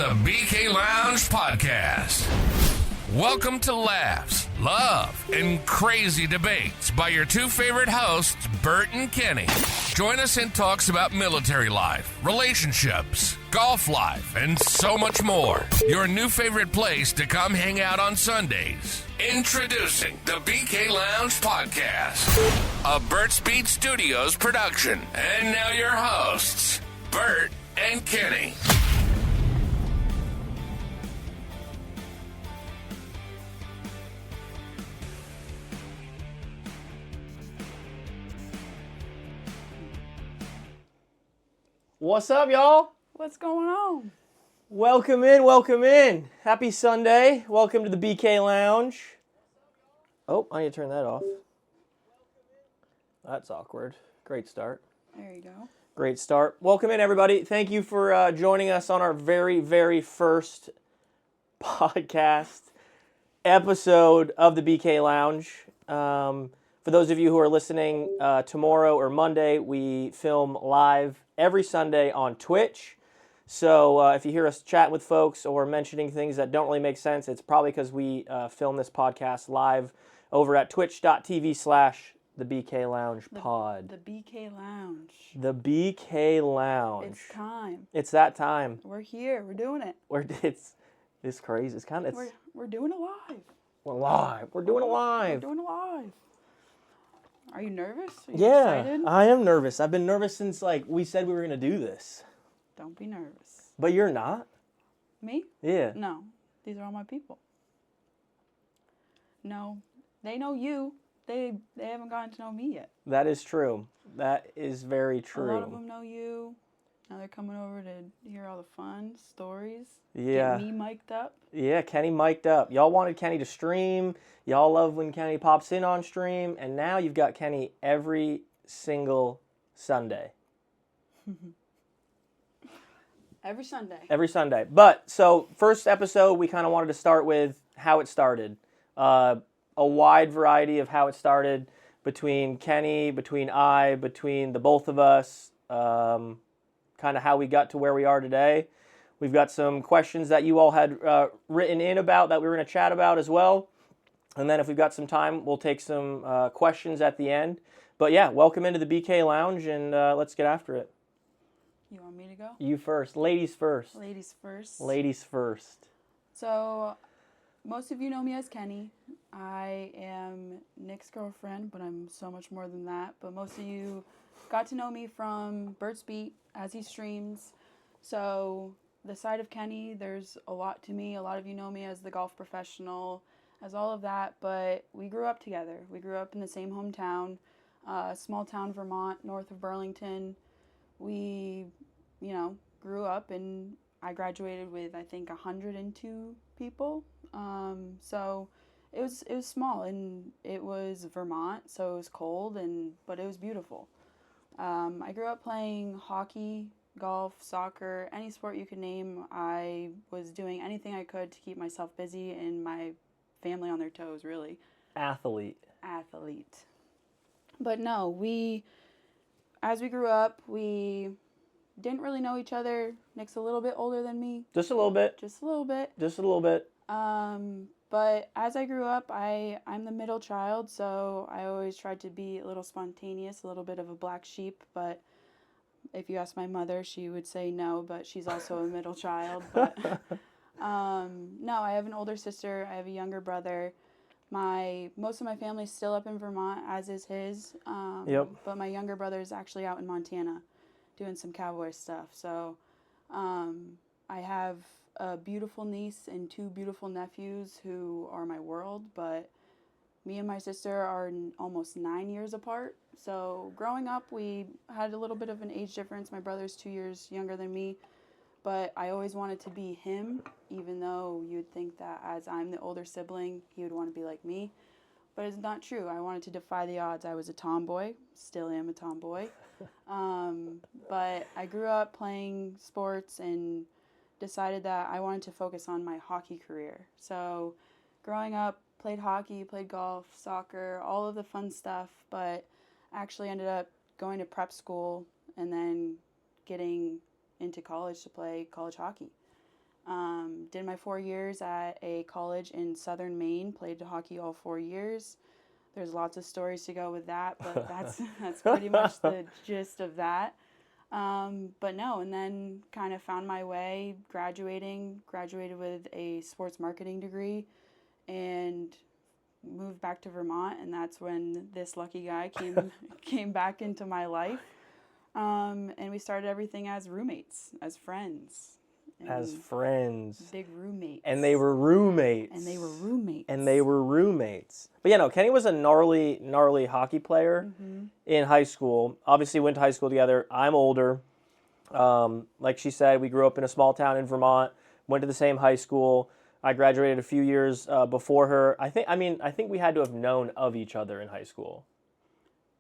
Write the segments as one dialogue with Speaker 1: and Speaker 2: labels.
Speaker 1: the BK Lounge Podcast. Welcome to laughs, love, and crazy debates by your two favorite hosts, Burt and Kenny. Join us in talks about military life, relationships, golf life, and so much more. Your new favorite place to come hang out on Sundays. Introducing the BK Lounge Podcast, a Burts Beat Studios production. And now your hosts, Burt and Kenny.
Speaker 2: What's up, y'all?
Speaker 3: What's going on?
Speaker 2: Welcome in, welcome in. Happy Sunday. Welcome to the BK Lounge. Oh, I need to turn that off. That's awkward. Great start.
Speaker 3: There you go.
Speaker 2: Great start. Welcome in, everybody. Thank you for joining us on our very, very first podcast episode of the BK Lounge. For those of you who are listening, tomorrow or Monday, we film live every Sunday on Twitch. So if you hear us chat with folks or mentioning things that don't really make sense, it's probably because we film this podcast live over at twitch.tv/the BK Lounge Pod.
Speaker 3: The BK Lounge.
Speaker 2: The BK Lounge.
Speaker 3: It's time.
Speaker 2: It's that time.
Speaker 3: We're here. We're doing it.
Speaker 2: It's crazy.
Speaker 3: We're doing it live.
Speaker 2: We're live. We're doing it live.
Speaker 3: We're doing it live. Are you nervous? Are you
Speaker 2: excited? I am nervous. I've been nervous since we said we were gonna do this.
Speaker 3: Don't be nervous.
Speaker 2: But you're not?
Speaker 3: Me?
Speaker 2: Yeah.
Speaker 3: No. These are all my people. No. They know you. They haven't gotten to know me yet.
Speaker 2: That is true. That is very true.
Speaker 3: A lot of them know you. Now they're coming over to hear all the fun stories.
Speaker 2: Yeah.
Speaker 3: Get me mic'd up.
Speaker 2: Yeah, Kenny mic'd up. Y'all wanted Kenny to stream. Y'all love when Kenny pops in on stream. And now you've got Kenny every single Sunday.
Speaker 3: Every Sunday.
Speaker 2: Every Sunday. But, so, first episode, we kind of wanted to start with how it started. A wide variety of how it started between Kenny, between the both of us, kind of how we got to where we are today. We've got some questions that you all had written in about that we were going to chat about as well. And then if we've got some time, we'll take some questions at the end. But yeah, welcome into the BK Lounge, and let's get after it.
Speaker 3: You want me to go?
Speaker 2: You first. Ladies first.
Speaker 3: Ladies first.
Speaker 2: Ladies first.
Speaker 3: So, most of you know me as Kenny. I am Nick's girlfriend, but I'm so much more than that. But most of you got to know me from Burts Beat as he streams. So, the side of Kenny, there's a lot to me. A lot of you know me as the golf professional, as all of that. But we grew up together. We grew up in the same hometown, small town Vermont, north of Burlington. We, grew up, and I graduated with, I think, 102 people. So it was small, and it was Vermont, so it was cold, but it was beautiful. I grew up playing hockey, golf, soccer, any sport you could name. I was doing anything I could to keep myself busy and my family on their toes, really.
Speaker 2: Athlete.
Speaker 3: But no, as we grew up, we didn't really know each other. Nick's a little bit older than me.
Speaker 2: Just a little bit.
Speaker 3: But as I grew up, I'm the middle child, so I always tried to be a little spontaneous, a little bit of a black sheep. But if you ask my mother, she would say no, but she's also a middle child. But no, I have an older sister. I have a younger brother. Most of my family is still up in Vermont, as is his.
Speaker 2: Yep.
Speaker 3: But my younger brother is actually out in Montana doing some cowboy stuff. So I have a beautiful niece and two beautiful nephews who are my world. But me and my sister are almost 9 years apart. So growing up, we had a little bit of an age difference. My brother's 2 years younger than me. But I always wanted to be him, even though you'd think that as I'm the older sibling, he would want to be like me. But it's not true. I wanted to defy the odds. I was a tomboy, still am a tomboy. But I grew up playing sports and decided that I wanted to focus on my hockey career. So growing up, played hockey, played golf, soccer, all of the fun stuff, but actually ended up going to prep school and then getting into college to play college hockey. Did my 4 years at a college in southern Maine. Played hockey all 4 years. There's lots of stories to go with that, but that's pretty much the gist of that. But no, and then kind of found my way graduated with a sports marketing degree, and moved back to Vermont, and that's when this lucky guy came back into my life. And we started everything as roommates, as friends.
Speaker 2: As friends.
Speaker 3: Big roommates.
Speaker 2: And they were roommates. But Kenny was a gnarly hockey player in high school. Obviously went to high school together. I'm older. Like she said, we grew up in a small town in Vermont, went to the same high school. I graduated a few years before her. I think we had to have known of each other in high school.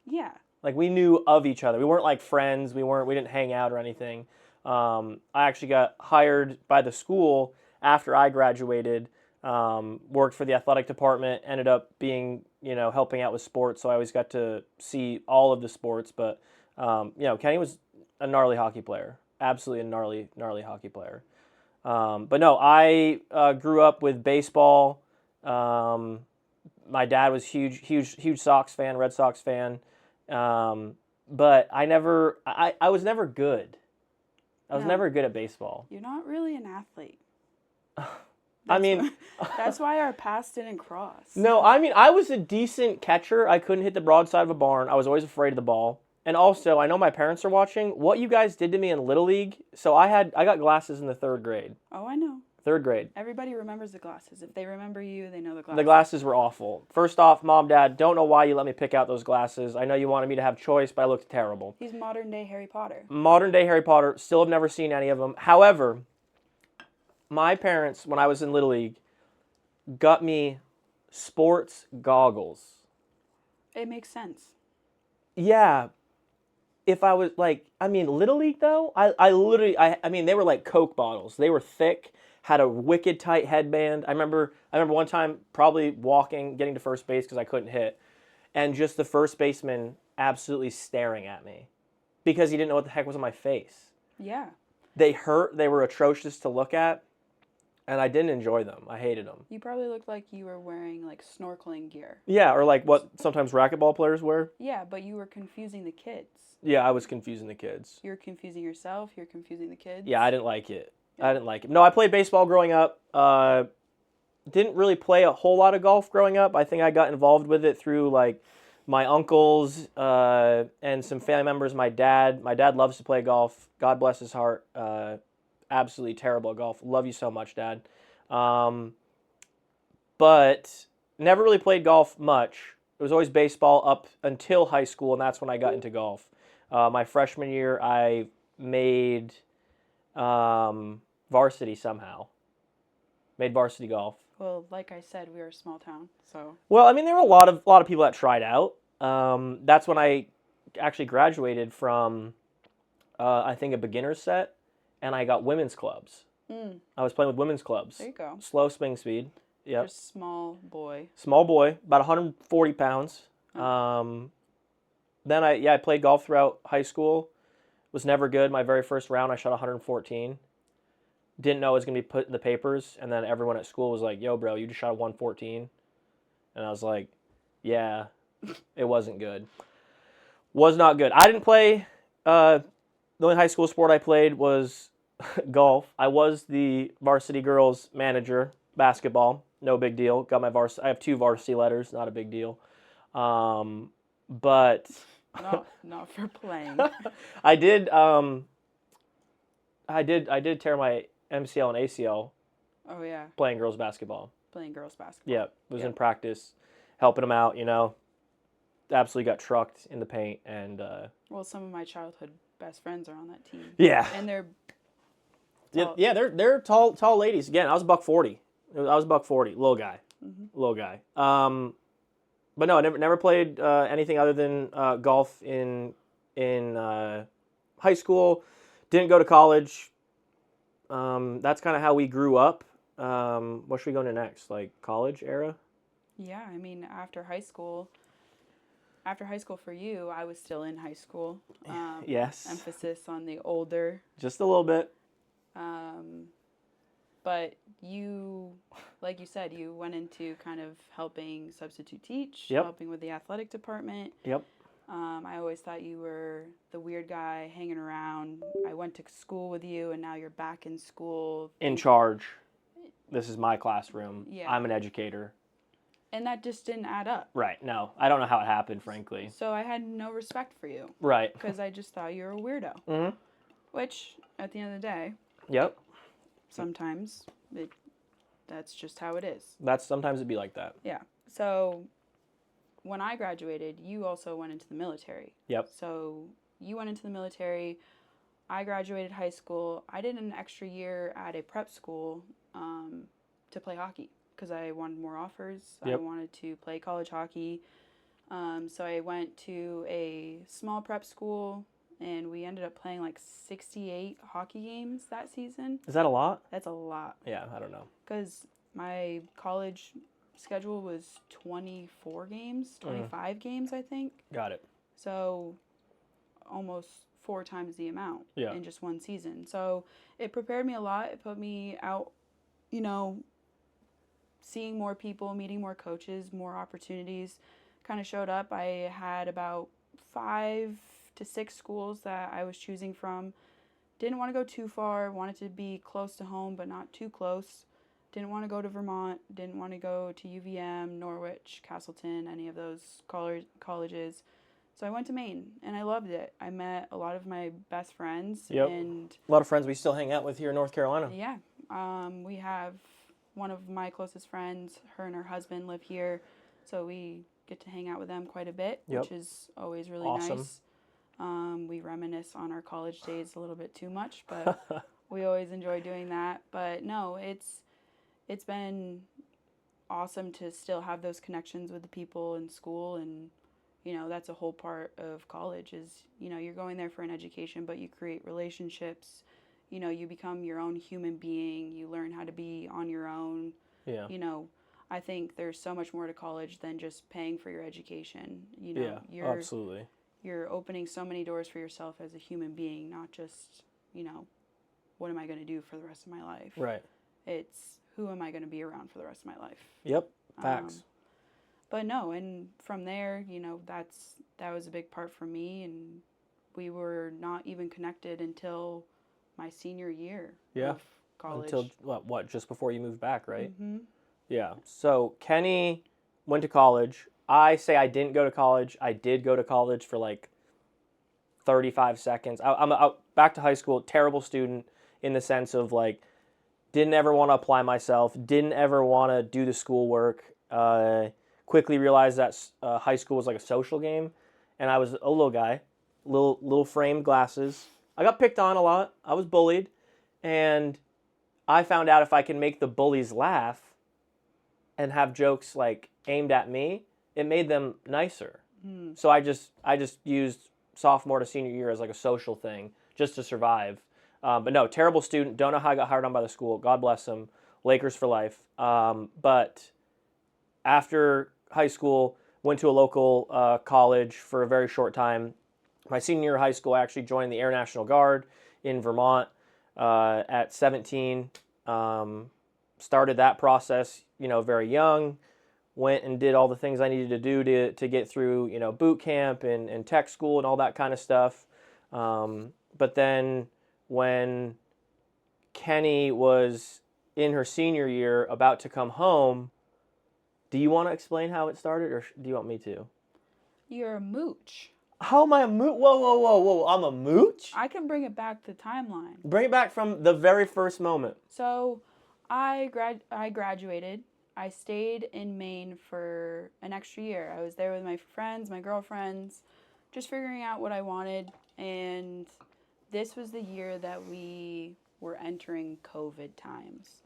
Speaker 3: Yeah.
Speaker 2: Like we knew of each other. We weren't like friends. We didn't hang out or anything. I actually got hired by the school after I graduated, worked for the athletic department, ended up being, helping out with sports. So I always got to see all of the sports. But, Kenny was a gnarly hockey player, absolutely a gnarly hockey player. But no, I grew up with baseball. My dad was huge Sox fan, Red Sox fan. But I was never good. I was never good at baseball.
Speaker 3: You're not really an athlete.
Speaker 2: That's
Speaker 3: That's why our paths didn't cross.
Speaker 2: No, I was a decent catcher. I couldn't hit the broadside of a barn. I was always afraid of the ball. And also, I know my parents are watching. What you guys did to me in Little League, so I got glasses in the 3rd grade.
Speaker 3: Oh, I know.
Speaker 2: 3rd grade.
Speaker 3: Everybody remembers the glasses. If they remember you, they know the glasses.
Speaker 2: The glasses were awful. First off, Mom, Dad, don't know why you let me pick out those glasses. I know you wanted me to have choice, but I looked terrible.
Speaker 3: He's modern day Harry Potter.
Speaker 2: Modern day Harry Potter. Still have never seen any of them. However, my parents, when I was in Little League, got me sports goggles.
Speaker 3: It makes sense.
Speaker 2: Yeah. If I was Little League though, I literally, they were like Coke bottles. They were thick, had a wicked tight headband. I remember one time probably getting to first base because I couldn't hit, and just the first baseman absolutely staring at me because he didn't know what the heck was on my face.
Speaker 3: Yeah.
Speaker 2: They hurt. They were atrocious to look at, and I didn't enjoy them. I hated them.
Speaker 3: You probably looked like you were wearing like snorkeling gear.
Speaker 2: Yeah, or like what sometimes racquetball players wear.
Speaker 3: Yeah, but you were confusing the kids.
Speaker 2: Yeah, I was confusing the kids.
Speaker 3: You're confusing yourself. You're confusing the kids.
Speaker 2: Yeah, I didn't like it. No, I played baseball growing up. Didn't really play a whole lot of golf growing up. I think I got involved with it through like my uncles and some family members. My dad loves to play golf. God bless his heart. Absolutely terrible at golf. Love you so much, Dad. But never really played golf much. It was always baseball up until high school, and that's when I got into golf. My freshman year, I made varsity somehow. Made varsity golf.
Speaker 3: Well, like I said, we were a small town, so.
Speaker 2: Well, there were a lot of people that tried out. That's when I actually graduated from, I think, a beginner's set, and I got women's clubs. I was playing with women's clubs.
Speaker 3: There you go.
Speaker 2: Slow swing speed. Yep.
Speaker 3: Just small boy.
Speaker 2: Small boy, about 140 pounds. Then I played golf throughout high school. Was never good. My very first round, I shot 114. Didn't know it was going to be put in the papers. And then everyone at school was like, yo, bro, you just shot a 114. And I was like, yeah, it wasn't good. Was not good. I didn't play. The only high school sport I played was golf. I was the varsity girls manager, basketball. No big deal. Got my varsity. I have 2 varsity letters. Not a big deal. But
Speaker 3: not for playing.
Speaker 2: I did tear my MCL and ACL.
Speaker 3: Oh yeah.
Speaker 2: Playing girls basketball.
Speaker 3: Yeah,
Speaker 2: was in practice, helping them out. Absolutely got trucked in the paint and.
Speaker 3: Well, some of my childhood best friends are on that team.
Speaker 2: Yeah.
Speaker 3: And they're.
Speaker 2: Tall. Yeah, they're tall ladies. Again, I was $140. I was $140, little guy. But no, I never played anything other than golf in high school. Didn't go to college. That's kind of how we grew up. What should we go into next? Like college era?
Speaker 3: Yeah, after high school for you, I was still in high school.
Speaker 2: Yes.
Speaker 3: Emphasis on the older.
Speaker 2: Just a little bit.
Speaker 3: But you, like you said, you went into kind of helping substitute teach,
Speaker 2: Yep.
Speaker 3: helping with the athletic department.
Speaker 2: Yep.
Speaker 3: I always thought you were the weird guy hanging around. I went to school with you, and now you're back in school.
Speaker 2: In charge. This is my classroom.
Speaker 3: Yeah.
Speaker 2: I'm an educator.
Speaker 3: And that just didn't add up.
Speaker 2: Right. No, I don't know how it happened, frankly.
Speaker 3: So I had no respect for you.
Speaker 2: Right.
Speaker 3: Because I just thought you were a weirdo.
Speaker 2: Mm-hmm.
Speaker 3: Which, at the end of the day,
Speaker 2: Yep.
Speaker 3: sometimes that's just how it is.
Speaker 2: Sometimes it'd be like that.
Speaker 3: Yeah. So when I graduated, you also went into the military.
Speaker 2: Yep.
Speaker 3: So you went into the military. I graduated high school. I did an extra year at a prep school to play hockey because I wanted more offers.
Speaker 2: Yep.
Speaker 3: I wanted to play college hockey. So I went to a small prep school, and we ended up playing like 68 hockey games that season.
Speaker 2: Is that a lot?
Speaker 3: That's a lot.
Speaker 2: Yeah, I don't know.
Speaker 3: Because my college schedule was 24 games, 25 games, I think.
Speaker 2: Got it.
Speaker 3: So almost 4 times the amount in just one season. So it prepared me a lot. It put me out, seeing more people, meeting more coaches, more opportunities kind of showed up. I had about 5 to 6 schools that I was choosing from. Didn't want to go too far, wanted to be close to home, but not too close. Didn't want to go to Vermont, didn't want to go to UVM, Norwich, Castleton, any of those colleges. So I went to Maine, and I loved it. I met a lot of my best friends.
Speaker 2: Yep.
Speaker 3: And
Speaker 2: a lot of friends we still hang out with here in North Carolina.
Speaker 3: Yeah. We have one of my closest friends, her and her husband live here, so we get to hang out with them quite a bit, which is always really nice. We reminisce on our college days a little bit too much, but we always enjoy doing that. But no, it's been awesome to still have those connections with the people in school, and that's a whole part of college is you're going there for an education, but you create relationships. You become your own human being. You learn how to be on your own.
Speaker 2: Yeah.
Speaker 3: I think there's so much more to college than just paying for your education.
Speaker 2: Absolutely.
Speaker 3: You're opening so many doors for yourself as a human being, not just, what am I going to do for the rest of my life?
Speaker 2: Right.
Speaker 3: It's who am I going to be around for the rest of my life?
Speaker 2: Yep. Facts.
Speaker 3: But no, and from there, that was a big part for me, and we were not even connected until my senior year of college.
Speaker 2: Until what? Just before you moved back, right?
Speaker 3: Mm-hmm.
Speaker 2: Yeah. So Kenny went to college. I say I didn't go to college. I did go to college for like 35 seconds. I'm back to high school. Terrible student in the sense of like didn't ever want to apply myself. Didn't ever want to do the schoolwork. Quickly realized that high school was like a social game, and I was a little guy, little framed glasses. I got picked on a lot. I was bullied, and I found out if I can make the bullies laugh and have jokes like aimed at me, it made them nicer. So I just used sophomore to senior year as like a social thing just to survive. But no, terrible student. Don't know how I got hired on by the school. God bless them. Lakers for life. But after high school, went to a local college for a very short time. My senior year of high school, I actually joined the Air National Guard in Vermont at 17. Started that process, very young. Went and did all the things I needed to do to get through, boot camp and tech school and all that kind of stuff. But then when Kenny was in her senior year, about to come home, do you want to explain how it started, or do you want me to?
Speaker 3: You're a mooch.
Speaker 2: How am I a mooch? Whoa. I'm a mooch?
Speaker 3: I can bring it back to timeline.
Speaker 2: Bring it back from the very first moment.
Speaker 3: So I graduated. I stayed in Maine for an extra year. I was there with my friends, my girlfriends, just figuring out what I wanted. And this was the year that we were entering COVID times.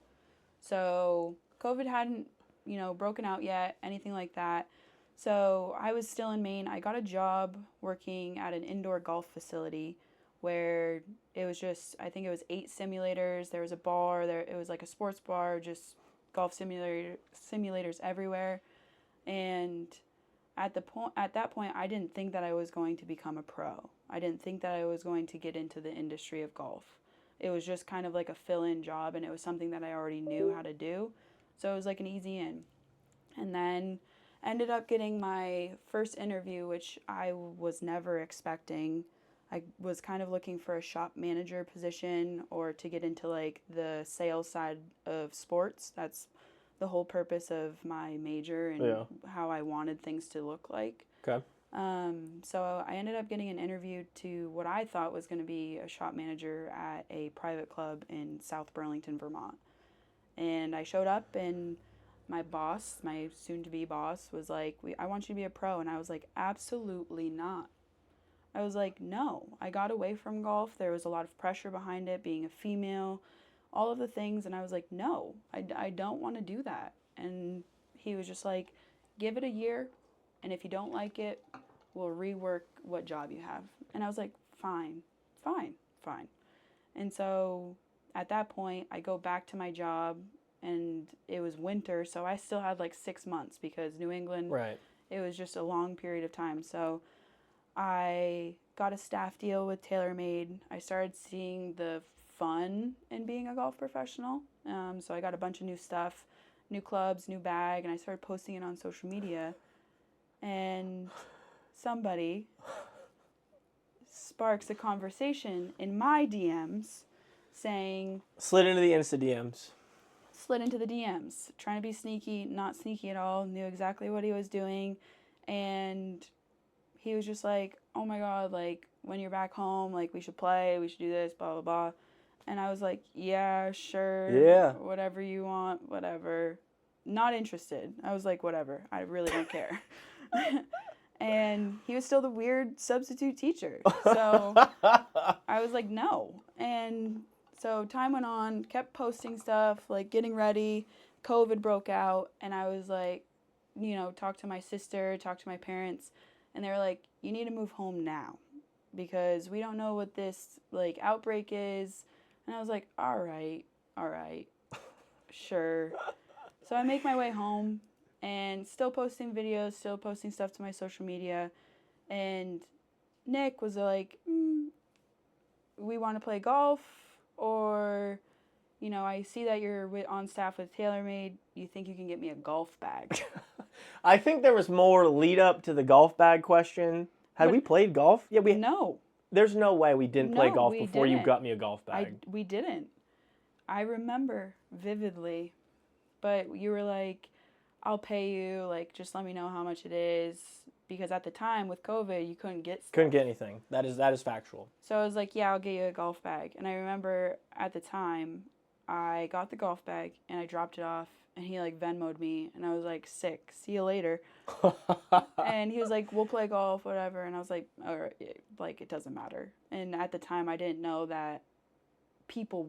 Speaker 3: So COVID hadn't, broken out yet, anything like that. So I was still in Maine. I got a job working at an indoor golf facility where it was just, I think it was 8 simulators. There was a bar there. It was like a sports bar, just golf simulators everywhere. And at that point, I didn't think that I was going to become a pro. I didn't think that I was going to get into the industry of golf. It was just kind of like a fill-in job, and it was something that I already knew how to do. So it was like an easy in. And then ended up getting my first interview, which I was never expecting. I was kind of looking for a shop manager position or to get into like the sales side of sports. That's the whole purpose of my major and how I wanted things to look like.
Speaker 2: Okay.
Speaker 3: So I ended up getting an interview to what I thought was going to be a shop manager at a private club in South Burlington, Vermont. And I showed up, and my boss, my soon-to-be boss, was like, I want you to be a pro. And I was like, absolutely not. I was like, no. I got away from golf. There was a lot of pressure behind it, being a female, all of the things. And I was like, no, I don't want to do that. And he was just like, give it a year. And if you don't like it, we'll rework what job you have. And I was like, fine. And so at that point, I go back to my job, and it was winter, so I still had like 6 months because New England, it was just a long period of time. So I got a staff deal with TaylorMade. I started seeing the fun in being a golf professional. So I got a bunch of new stuff, new clubs, new bag, and I started posting it on social media. And somebody sparks a conversation in my DMs saying...
Speaker 2: Slid into the Insta DMs.
Speaker 3: Slid into the DMs, trying to be sneaky, not sneaky at all, knew exactly what he was doing. And he was just like, oh my God, like, when you're back home, like, we should play, we should do this, blah, blah, blah. And I was like, yeah, sure.
Speaker 2: Yeah.
Speaker 3: Whatever you want, whatever. Not interested. I was like, whatever. I really don't care. And he was still the weird substitute teacher. So I was like, no. And so time went on, kept posting stuff, like getting ready. COVID broke out, and I was like, talk to my sister, talk to my parents. And they were like, you need to move home now because we don't know what this like outbreak is. And I was like, all right, sure. So I make my way home and still posting videos, still posting stuff to my social media. And Nick was like, we want to play golf, or, I see that you're on staff with TaylorMade. You think you can get me a golf bag?
Speaker 2: I think there was more lead up to the golf bag question. Had we played golf? Yeah,
Speaker 3: No.
Speaker 2: There's no way we didn't play golf before you got me a golf bag.
Speaker 3: We didn't. I remember vividly. But you were like, I'll pay you, like, just let me know how much it is. Because at the time, with COVID, you couldn't get stuff.
Speaker 2: Couldn't get anything. That is factual.
Speaker 3: So I was like, yeah, I'll get you a golf bag. And I remember at the time, I got the golf bag, and I dropped it off. And he, like, Venmo'd me. And I was like, sick. See you later. And he was like, we'll play golf, whatever. And I was like, all right, like, it doesn't matter. And at the time, I didn't know that people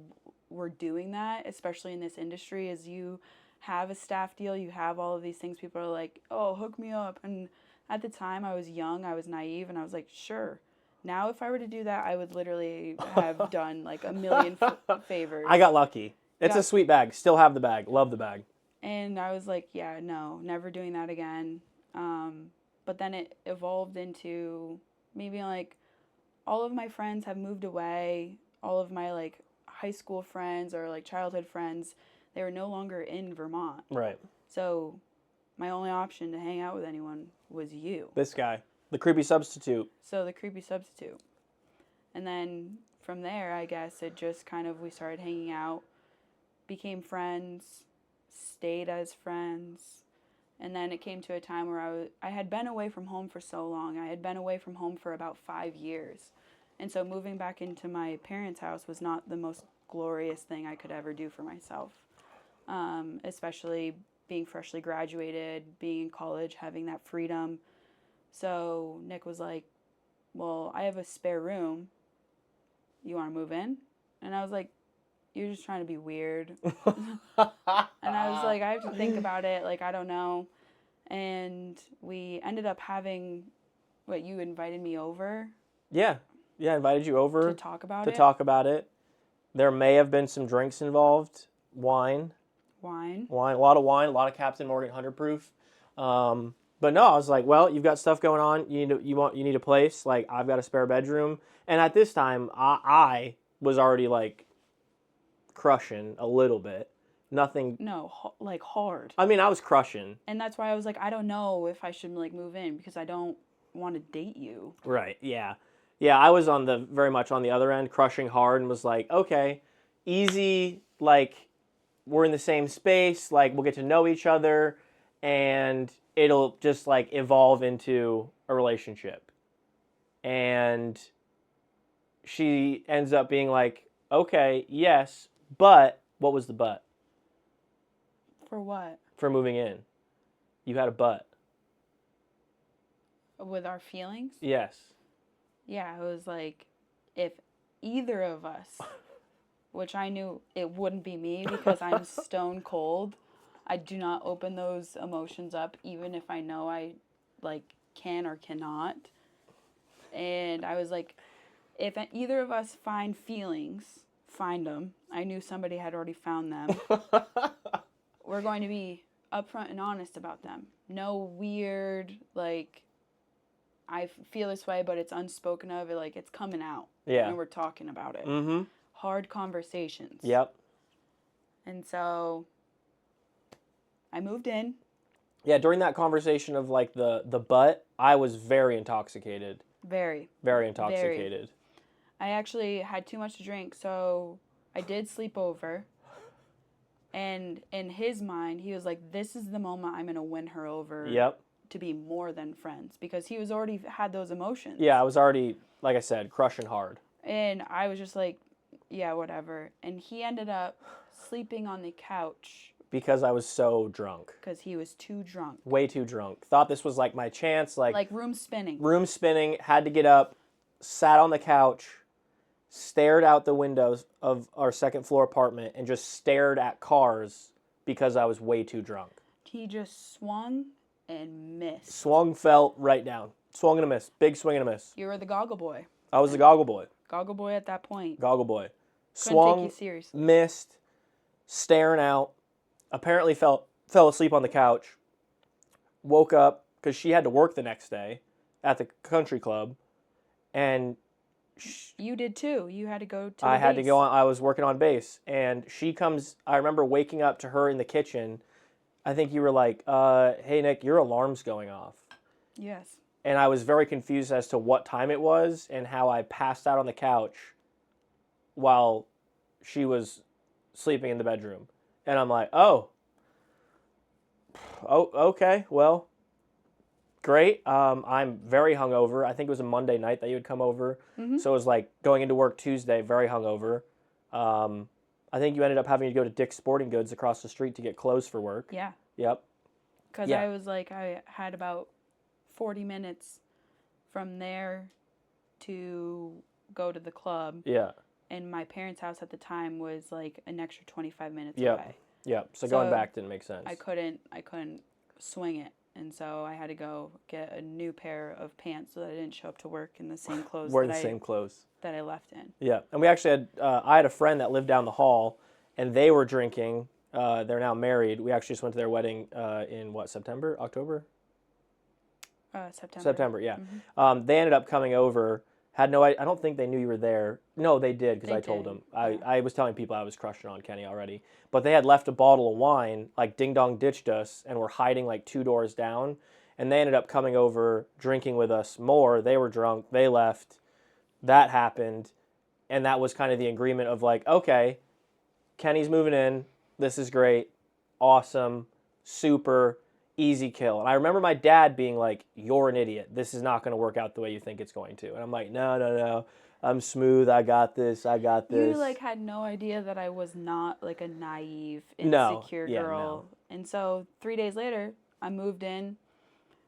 Speaker 3: were doing that, especially in this industry, as you have a staff deal, you have all of these things. People are like, oh, hook me up. And at the time, I was young, I was naive, and I was like, sure. Now, if I were to do that, I would literally have done like a million favors.
Speaker 2: I got lucky. It's a sweet bag. Still have the bag. Love the bag.
Speaker 3: And I was like, yeah, no, never doing that again. But then it evolved into maybe like all of my friends have moved away. All of my like high school friends or like childhood friends, they were no longer in Vermont.
Speaker 2: Right.
Speaker 3: So my only option to hang out with anyone was you.
Speaker 2: This guy. The creepy substitute.
Speaker 3: So the creepy substitute. And then from there, I guess it just kind of, we started hanging out, became friends, stayed as friends. And then it came to a time where I had been away from home for so long. I had been away from home for about 5 years. And so moving back into my parents' house was not the most glorious thing I could ever do for myself. Especially being freshly graduated, being in college, having that freedom. So Nick was like, well, I have a spare room. You want to move in? And I was like, you're just trying to be weird. And I was like, I have to think about it. Like, I don't know. And we ended up having, you invited me over?
Speaker 2: Yeah. Yeah, I invited you over.
Speaker 3: To talk about it?
Speaker 2: There may have been some drinks involved. Wine. A lot of wine. A lot of Captain Morgan 100 proof. But no, I was like, well, you've got stuff going on. You need a place. Like, I've got a spare bedroom. And at this time, I was already like crushing a little bit. Nothing.
Speaker 3: No, like hard.
Speaker 2: I mean, I was crushing.
Speaker 3: And that's why I was like, I don't know if I should like move in because I don't want to date you.
Speaker 2: Right. Yeah. Yeah. I was very much on the other end, crushing hard, and was like, okay, easy. Like, we're in the same space. Like, we'll get to know each other, and it'll just like evolve into a relationship. And she ends up being like, okay, yes, but what was the but?
Speaker 3: For what?
Speaker 2: For moving in. You had a but.
Speaker 3: With our feelings?
Speaker 2: Yes.
Speaker 3: Yeah, it was like, if either of us, which I knew it wouldn't be me because I'm stone cold, I do not open those emotions up even if I know I like can or cannot. And I was like, if either of us find feelings, find them. I knew somebody had already found them. We're going to be upfront and honest about them. No weird, like, I feel this way, but it's unspoken of. Like, it's coming out.
Speaker 2: Yeah.
Speaker 3: And we're talking about it.
Speaker 2: Mm-hmm.
Speaker 3: Hard conversations.
Speaker 2: Yep.
Speaker 3: And so I moved in.
Speaker 2: Yeah, during that conversation of, like, the butt, I was very intoxicated.
Speaker 3: Very.
Speaker 2: Very intoxicated.
Speaker 3: I actually had too much to drink, so I did sleep over. And in his mind, he was like, this is the moment I'm going to win her over.
Speaker 2: Yep.
Speaker 3: To be more than friends. Because he was already had those emotions.
Speaker 2: Yeah, I was already, like I said, crushing hard.
Speaker 3: And I was just like, yeah, whatever. And he ended up sleeping on the couch.
Speaker 2: Because I was so drunk.
Speaker 3: Because he was too drunk.
Speaker 2: Way too drunk. Thought this was, like, my chance. Like
Speaker 3: room spinning.
Speaker 2: Room spinning. Had to get up. Sat on the couch. Stared out the windows of our second floor apartment and just stared at cars because I was way too drunk.
Speaker 3: He just swung and missed.
Speaker 2: Swung, fell, right down. Swung and a miss. Big swing and a miss.
Speaker 3: You were the goggle boy.
Speaker 2: I was the goggle boy.
Speaker 3: Goggle boy at that point.
Speaker 2: Goggle boy.
Speaker 3: Couldn't
Speaker 2: Swung,
Speaker 3: take you seriously.
Speaker 2: missed, staring out. Apparently fell asleep on the couch. Woke up because she had to work the next day at the country club. And
Speaker 3: you did too. You had to go to
Speaker 2: I had to
Speaker 3: base.
Speaker 2: go on. I was working on base, and she comes. I remember waking up to her in the kitchen. I think you were like, "Hey Nick, your alarm's going off."
Speaker 3: Yes.
Speaker 2: And I was very confused as to what time it was and how I passed out on the couch while she was sleeping in the bedroom. And I'm like, "Oh, okay, well." Great. I'm very hungover. I think it was a Monday night that you would come over. Mm-hmm. So it was like going into work Tuesday, very hungover. I think you ended up having to go to Dick's Sporting Goods across the street to get clothes for work.
Speaker 3: Yeah.
Speaker 2: Yep.
Speaker 3: Because I was like, I had about 40 minutes from there to go to the club.
Speaker 2: Yeah.
Speaker 3: And my parents' house at the time was like an extra 25 minutes
Speaker 2: yep.
Speaker 3: away.
Speaker 2: Yep. So going back didn't make sense.
Speaker 3: I couldn't swing it. And so I had to go get a new pair of pants so that I didn't show up to work in the same clothes.
Speaker 2: Same clothes
Speaker 3: that I left in.
Speaker 2: Yeah, and we actually had. I had a friend that lived down the hall, and they were drinking. They're now married. We actually just went to their wedding in September, October.
Speaker 3: September.
Speaker 2: September, yeah.
Speaker 3: Mm-hmm.
Speaker 2: They ended up coming over. Had no, I don't think they knew you were there. No, they did because I told them. I was telling people I was crushing on Kenny already. But they had left a bottle of wine, like Ding Dong ditched us, and were hiding like 2 doors down. And they ended up coming over, drinking with us more. They were drunk. They left. That happened. And that was kind of the agreement of like, okay, Kenny's moving in. This is great. Awesome. Super. Easy kill. And I remember my dad being like, you're an idiot. This is not going to work out the way you think it's going to. And I'm like, no. I'm smooth. I got this. You
Speaker 3: like had no idea that I was not like a naive, insecure girl. No. And so 3 days later, I moved in.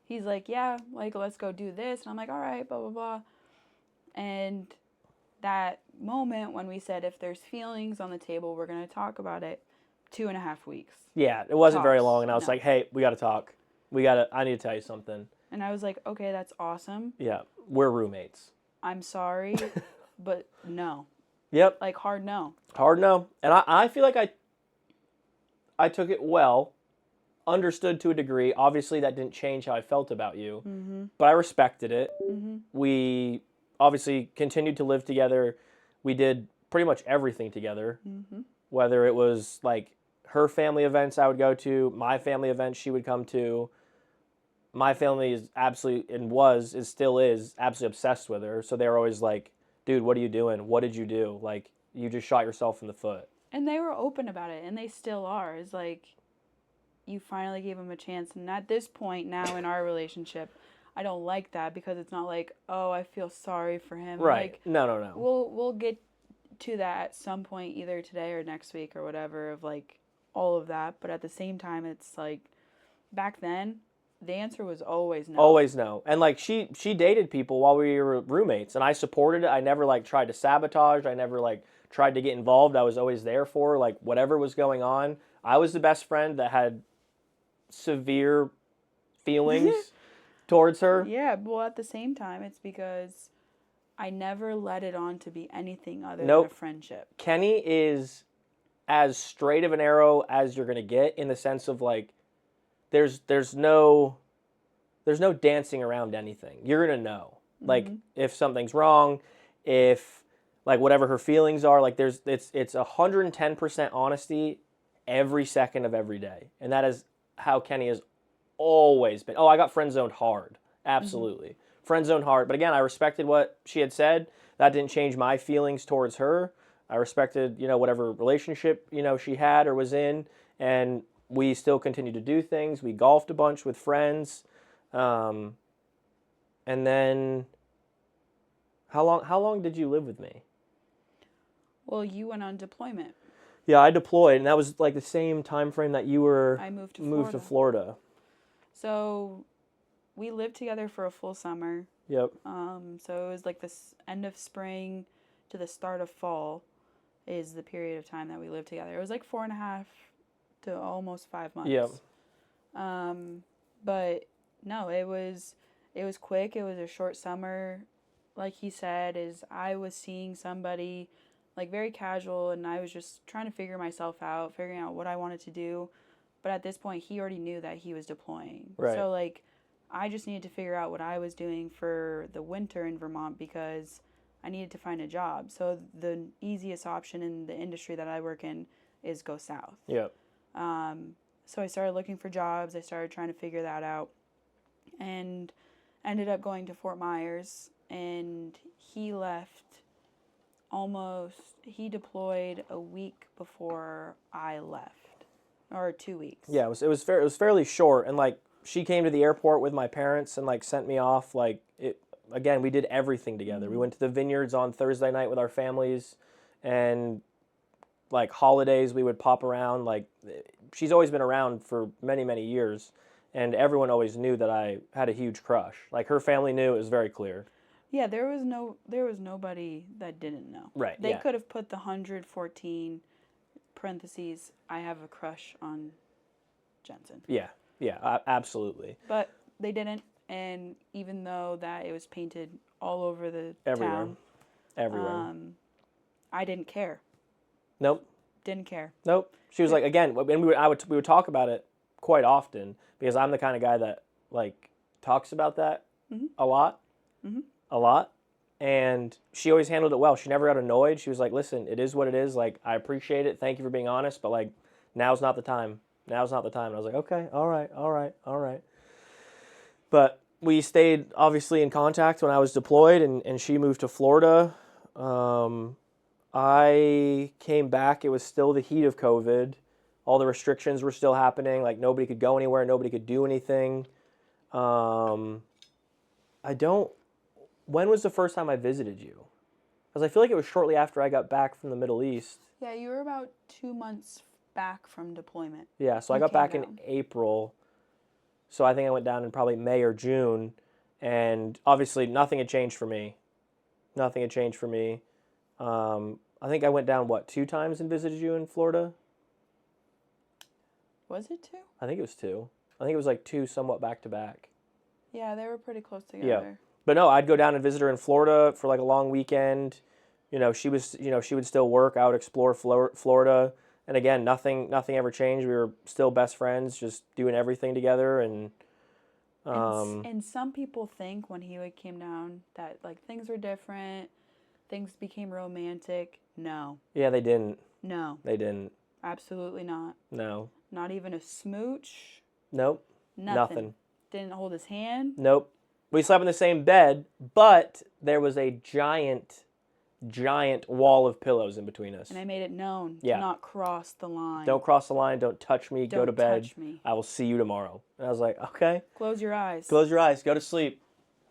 Speaker 3: He's like, yeah, like let's go do this. And I'm like, all right, blah, blah, blah. And that moment when we said, if there's feelings on the table, we're going to talk about it. 2.5 weeks.
Speaker 2: Yeah, it wasn't very long, and I was like, hey, we got to talk. I need to tell you something.
Speaker 3: And I was like, okay, that's awesome.
Speaker 2: Yeah, we're roommates.
Speaker 3: I'm sorry, but no.
Speaker 2: Yep.
Speaker 3: Like, hard no.
Speaker 2: Hard no. And I feel like I took it well, understood to a degree. Obviously, that didn't change how I felt about you, but I respected it. Mm-hmm. We obviously continued to live together. We did pretty much everything together. Mm-hmm. whether it was like her family events I would go to, my family events she would come to. My family is absolutely, and still is, absolutely obsessed with her. So they're always like, dude, what are you doing? What did you do? Like, you just shot yourself in the foot.
Speaker 3: And they were open about it, and they still are. It's like, you finally gave him a chance. And at this point now in our relationship, I don't like that because it's not like, oh, I feel sorry for him.
Speaker 2: Right.
Speaker 3: Like,
Speaker 2: No.
Speaker 3: We'll get to that at some point, either today or next week or whatever, of like all of that. But at the same time, it's like, back then, the answer was always no.
Speaker 2: Always no. And like she dated people while we were roommates, and I supported it. I never like tried to sabotage. I never like tried to get involved. I was always there for her, like whatever was going on. I was the best friend that had severe feelings towards her.
Speaker 3: Yeah, well, at the same time, it's because I never let it on to be anything other
Speaker 2: Nope.
Speaker 3: than a friendship.
Speaker 2: Kenny is as straight of an arrow as you're gonna get, in the sense of like, there's no dancing around anything. You're gonna know, like, if something's wrong, if like whatever her feelings are, like it's 110% honesty every second of every day, and that is how Kenny has always been. Oh, I got friend zoned hard, absolutely, friend zoned hard. But again, I respected what she had said. That didn't change my feelings towards her. I respected, whatever relationship she had or was in, and we still continued to do things. We golfed a bunch with friends. And then how long did you live with me?
Speaker 3: Well, you went on deployment.
Speaker 2: Yeah, I deployed, and that was like the same time frame that you were
Speaker 3: I moved
Speaker 2: to Florida.
Speaker 3: So we lived together for a full summer.
Speaker 2: Yep.
Speaker 3: So it was like this end of spring to the start of fall is the period of time that we lived together. It was like 4.5 to almost 5 months.
Speaker 2: Yep.
Speaker 3: But no, it was quick. It was a short summer. Like he said, is I was seeing somebody like very casual, and I was just trying to figure myself out, figuring out what I wanted to do. But at this point, he already knew that he was deploying.
Speaker 2: Right.
Speaker 3: So like, I just needed to figure out what I was doing for the winter in Vermont because I needed to find a job. So the easiest option in the industry that I work in is go south.
Speaker 2: Yep.
Speaker 3: So I started looking for jobs. I started trying to figure that out, and ended up going to Fort Myers. And he left he deployed a week before I left, or 2 weeks.
Speaker 2: Yeah, it was fairly short, and like she came to the airport with my parents and like sent me off. Like it again, we did everything together. We went to the vineyards on Thursday night with our families, and like holidays we would pop around. Like she's always been around for many years, and everyone always knew that I had a huge crush. Like her family knew. It was very clear.
Speaker 3: Yeah, there was nobody that didn't know.
Speaker 2: Right.
Speaker 3: They could have put the 114 parentheses. I have a crush on Jensen.
Speaker 2: Yeah, absolutely.
Speaker 3: But they didn't, and even though that it was painted all over the town,
Speaker 2: everywhere,
Speaker 3: I didn't care.
Speaker 2: Nope.
Speaker 3: Didn't care.
Speaker 2: Nope. She was like, again, and we would talk about it quite often because I'm the kind of guy that like talks about that a lot. A lot, and she always handled it well. She never got annoyed. She was like, listen, it is what it is. Like, I appreciate it. Thank you for being honest, but like, now's not the time. Now's not the time. And I was like, okay, all right. But we stayed obviously in contact when I was deployed, and she moved to Florida. I came back. It was still the heat of COVID. All the restrictions were still happening. Like, nobody could go anywhere. Nobody could do anything. When was the first time I visited you? Because I feel like it was shortly after I got back from the Middle East.
Speaker 3: Yeah, you were about 2 months back from deployment.
Speaker 2: Yeah, so I got back in April. So I think I went down in probably May or June. And obviously nothing had changed for me. I think I went down, 2 times and visited you in Florida?
Speaker 3: Was it 2?
Speaker 2: I think it was 2. I think it was like 2 somewhat back to back.
Speaker 3: Yeah, they were pretty close together.
Speaker 2: Yeah. But no, I'd go down and visit her in Florida for like a long weekend. She would still work. I would explore Florida. And again, nothing ever changed. We were still best friends, just doing everything together. And
Speaker 3: some people think when he came down that like things were different, things became romantic. No.
Speaker 2: Yeah, they didn't.
Speaker 3: No.
Speaker 2: They didn't.
Speaker 3: Absolutely not.
Speaker 2: No.
Speaker 3: Not even a smooch.
Speaker 2: Nope.
Speaker 3: Nothing. Didn't hold his hand.
Speaker 2: Nope. We slept in the same bed, but there was a giant wall of pillows in between us.
Speaker 3: And I made it known
Speaker 2: Yeah.
Speaker 3: to not cross the line.
Speaker 2: Don't cross the line. Don't touch me. Go to bed.
Speaker 3: Don't touch me.
Speaker 2: I will see you tomorrow. And I was like, okay.
Speaker 3: Close your eyes.
Speaker 2: Close your eyes. Go to sleep.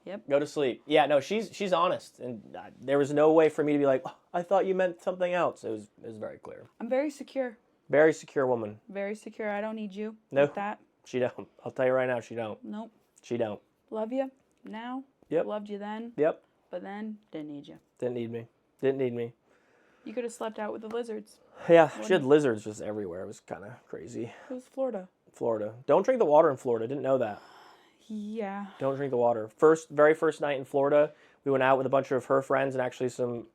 Speaker 3: Yep.
Speaker 2: Go to sleep. Yeah, no, she's honest. And there was no way for me to be like, oh, I thought you meant something else. It was very clear.
Speaker 3: I'm very secure.
Speaker 2: Very secure woman.
Speaker 3: Very secure. I don't need you.
Speaker 2: No.
Speaker 3: With that.
Speaker 2: She don't. I'll tell you right now, she don't.
Speaker 3: Nope.
Speaker 2: She don't.
Speaker 3: Love you now.
Speaker 2: Yep.
Speaker 3: Loved you then.
Speaker 2: Yep.
Speaker 3: But then, didn't need you.
Speaker 2: Didn't need me. Didn't need me.
Speaker 3: You could have slept out with the lizards.
Speaker 2: Yeah, she had lizards just everywhere. It was kind of crazy.
Speaker 3: It was Florida.
Speaker 2: Florida. Don't drink the water in Florida. Didn't know that.
Speaker 3: Yeah.
Speaker 2: Don't drink the water. Very first night in Florida, we went out with a bunch of her friends and actually some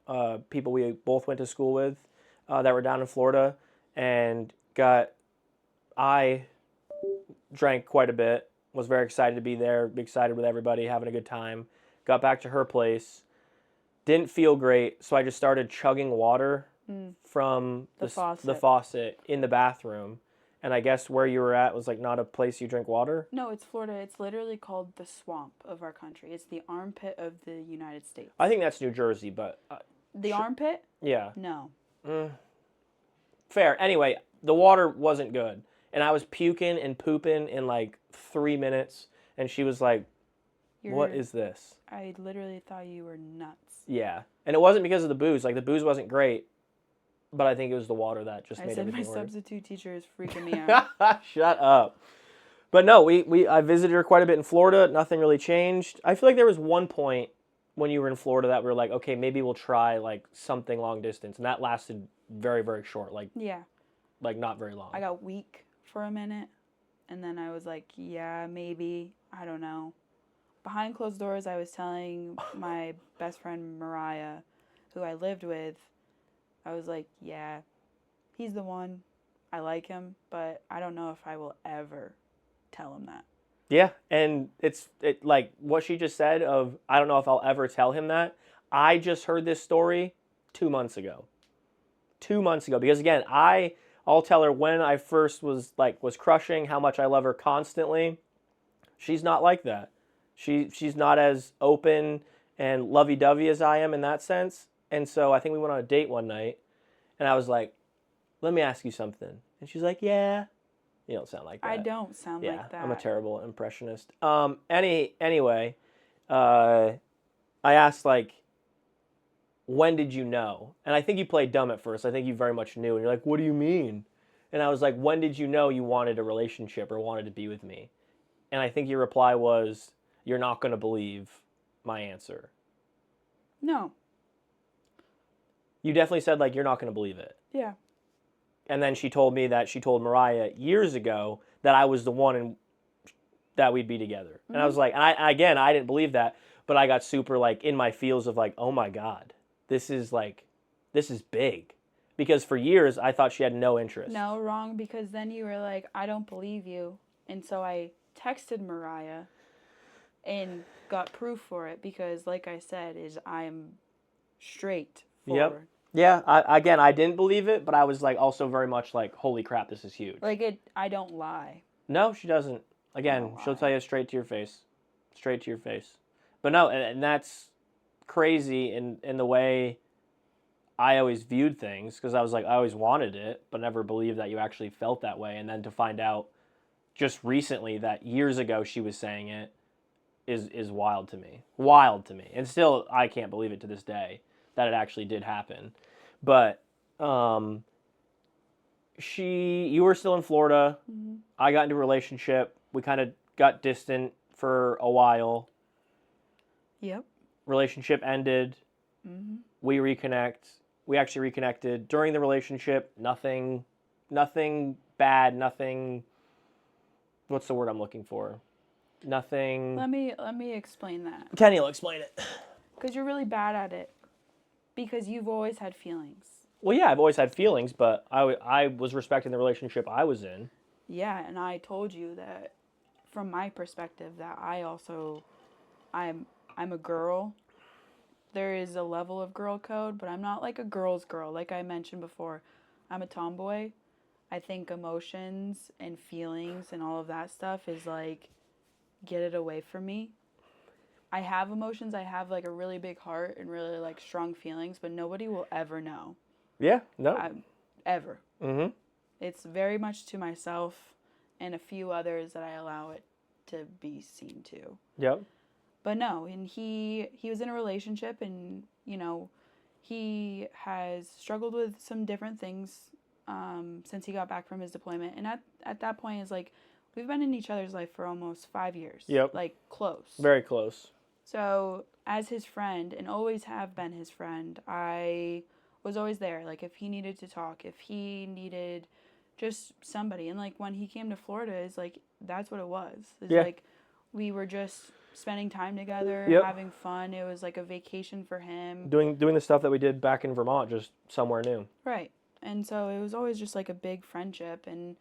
Speaker 2: people we both went to school with that were down in Florida, and I drank quite a bit. Was very excited to be there. Be excited with everybody, having a good time. Got back to her place. Didn't feel great, so I just started chugging water from the faucet in the bathroom. And I guess where you were at was like not a place you drink water?
Speaker 3: No, it's Florida. It's literally called the swamp of our country. It's the armpit of the United States.
Speaker 2: I think that's New Jersey, but...
Speaker 3: the armpit?
Speaker 2: Yeah.
Speaker 3: No.
Speaker 2: Fair. Anyway, the water wasn't good. And I was puking and pooping in like 3 minutes. And she was like, what is this?
Speaker 3: I literally thought you were nuts.
Speaker 2: Yeah. And it wasn't because of the booze. Like, the booze wasn't great. But I think it was the water that just made everything worse.
Speaker 3: I said my substitute teacher is freaking me out.
Speaker 2: Shut up. But no, I visited her quite a bit in Florida. Nothing really changed. I feel like there was one point when you were in Florida that we were like, okay, maybe we'll try like something long distance. And that lasted very, very short. Like,
Speaker 3: yeah.
Speaker 2: Like not very long.
Speaker 3: I got weak for a minute. And then I was like, yeah, maybe. I don't know. Behind closed doors, I was telling my best friend Mariah, who I lived with, I was like, yeah, he's the one. I like him, but I don't know if I will ever tell him that.
Speaker 2: Yeah, and it's like what she just said of, I don't know if I'll ever tell him that. I just heard this story 2 months ago. 2 months ago. Because again, I'll tell her when I first was crushing how much I love her constantly. She's not like that. She's not as open and lovey-dovey as I am in that sense. And so I think we went on a date one night, and I was like, let me ask you something. And she's like, yeah. You don't sound like that.
Speaker 3: I don't sound like that.
Speaker 2: Yeah, I'm a terrible impressionist. Anyway, I asked, like, when did you know? And I think you played dumb at first. I think you very much knew. And you're like, what do you mean? And I was like, when did you know you wanted a relationship or wanted to be with me? And I think your reply was, you're not going to believe my answer.
Speaker 3: No.
Speaker 2: You definitely said, like, you're not going to believe it.
Speaker 3: Yeah.
Speaker 2: And then she told me that she told Mariah years ago that I was the one and that we'd be together. Mm-hmm. And I was like, and I didn't believe that, but I got super, like, in my feels of, like, oh, my God, this is big. Because for years, I thought she had no interest.
Speaker 3: No, wrong, because then you were like, I don't believe you. And so I texted Mariah and got proof for it because, like I said, I am straight forward.
Speaker 2: Yep. Yeah, I didn't believe it, but I was like also very much like, holy crap, this is huge.
Speaker 3: Like I don't lie.
Speaker 2: No, she doesn't. Again, she'll tell you straight to your face. Straight to your face. But no, and that's crazy in the way I always viewed things, because I was like, I always wanted it, but never believed that you actually felt that way. And then to find out just recently that years ago she was saying it is wild to me. Wild to me. And still, I can't believe it to this day that it actually did happen. But you were still in Florida. Mm-hmm. I got into a relationship. We kind of got distant for a while.
Speaker 3: Yep.
Speaker 2: Relationship ended.
Speaker 3: Mm-hmm.
Speaker 2: We actually reconnected. During the relationship, nothing bad, nothing, what's the word I'm looking for? Nothing.
Speaker 3: Let me explain that.
Speaker 2: Kenny will explain it.
Speaker 3: Because you're really bad at it. Because you've always had feelings.
Speaker 2: Well, yeah, I've always had feelings, but I was respecting the relationship I was in.
Speaker 3: Yeah, and I told you that from my perspective that I'm a girl. There is a level of girl code, but I'm not like a girl's girl. Like I mentioned before, I'm a tomboy. I think emotions and feelings and all of that stuff is like, get it away from me. I have emotions. I have like a really big heart and really like strong feelings, but nobody will ever know.
Speaker 2: Yeah, no.
Speaker 3: Ever.
Speaker 2: Mm-hmm.
Speaker 3: It's very much to myself and a few others that I allow it to be seen to.
Speaker 2: Yep.
Speaker 3: But no, and he was in a relationship, and you know, he has struggled with some different things since he got back from his deployment. And at that point, it's like we've been in each other's life for almost 5 years.
Speaker 2: Yep.
Speaker 3: Like close.
Speaker 2: Very close.
Speaker 3: So as his friend, and always have been his friend, I was always there. Like if he needed to talk, if he needed just somebody, and like when he came to Florida, it's like that's what it was. It's like we were just spending time together, having fun. It was like a vacation for him.
Speaker 2: Doing the stuff that we did back in Vermont, just somewhere new.
Speaker 3: Right. And so it was always just like a big friendship. And,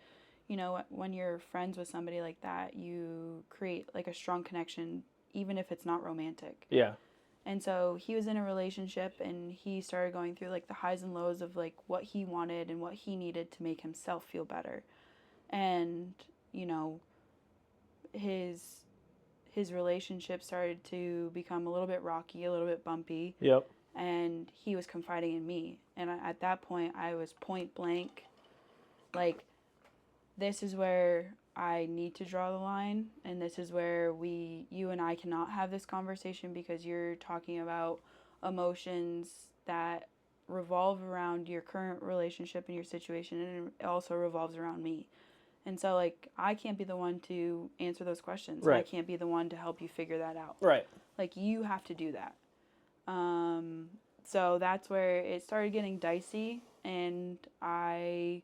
Speaker 3: you know, when you're friends with somebody like that, you create like a strong connection, even if it's not romantic.
Speaker 2: Yeah.
Speaker 3: And so he was in a relationship, and he started going through like the highs and lows of like what he wanted and what he needed to make himself feel better. And, you know, his relationship started to become a little bit rocky, a little bit bumpy.
Speaker 2: Yep.
Speaker 3: And he was confiding in me. And at that point, I was point blank. Like, this is where I need to draw the line. And this is where you and I cannot have this conversation, because you're talking about emotions that revolve around your current relationship and your situation. And it also revolves around me. And so, like, I can't be the one to answer those questions.
Speaker 2: Right.
Speaker 3: I can't be the one to help you figure that out.
Speaker 2: Right.
Speaker 3: Like, you have to do that. So that's where it started getting dicey, and I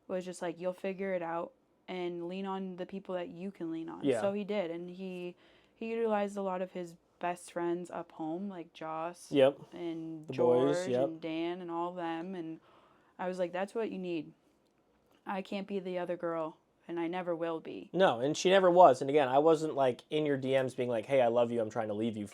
Speaker 3: was just like, you'll figure it out and lean on the people that you can lean on.
Speaker 2: Yeah.
Speaker 3: So he did, and he utilized a lot of his best friends up home, like Joss and
Speaker 2: the
Speaker 3: George
Speaker 2: boys,
Speaker 3: and Dan and all of them, and I was like, that's what you need. I can't be the other girl, and I never will be.
Speaker 2: No, and she never was. And again, I wasn't like in your DMs being like, "Hey, I love you. I'm trying to leave you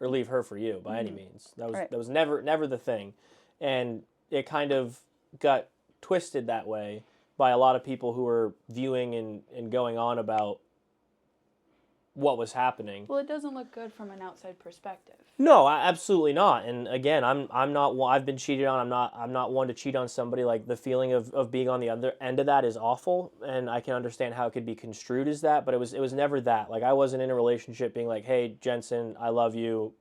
Speaker 2: or leave her for you," by any means. That was never the thing. And it kind of got twisted that way by a lot of people who were viewing and going on about what was happening.
Speaker 3: Well, it doesn't look good from an outside perspective.
Speaker 2: No, absolutely not. And again, I'm not. I've been cheated on. I'm not one to cheat on somebody. Like, the feeling of being on the other end of that is awful, and I can understand how it could be construed as that. But it was never that. Like, I wasn't in a relationship being like, "Hey, Jensen, I love you.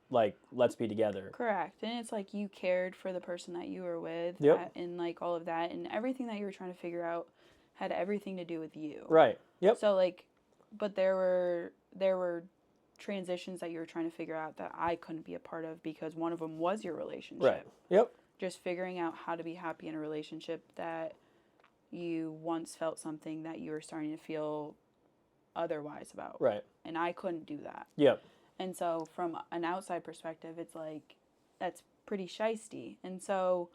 Speaker 2: Like, let's be together."
Speaker 3: Correct. And it's like you cared for the person that you were with, and like all of that, and everything that you were trying to figure out had everything to do with you.
Speaker 2: Right. Yep.
Speaker 3: So like, but there were transitions that you were trying to figure out that I couldn't be a part of, because one of them was your relationship.
Speaker 2: Right. Yep.
Speaker 3: Just figuring out how to be happy in a relationship that you once felt something that you were starting to feel otherwise about.
Speaker 2: Right.
Speaker 3: And I couldn't do that.
Speaker 2: Yep.
Speaker 3: And so from an outside perspective, it's like, that's pretty shisty. And so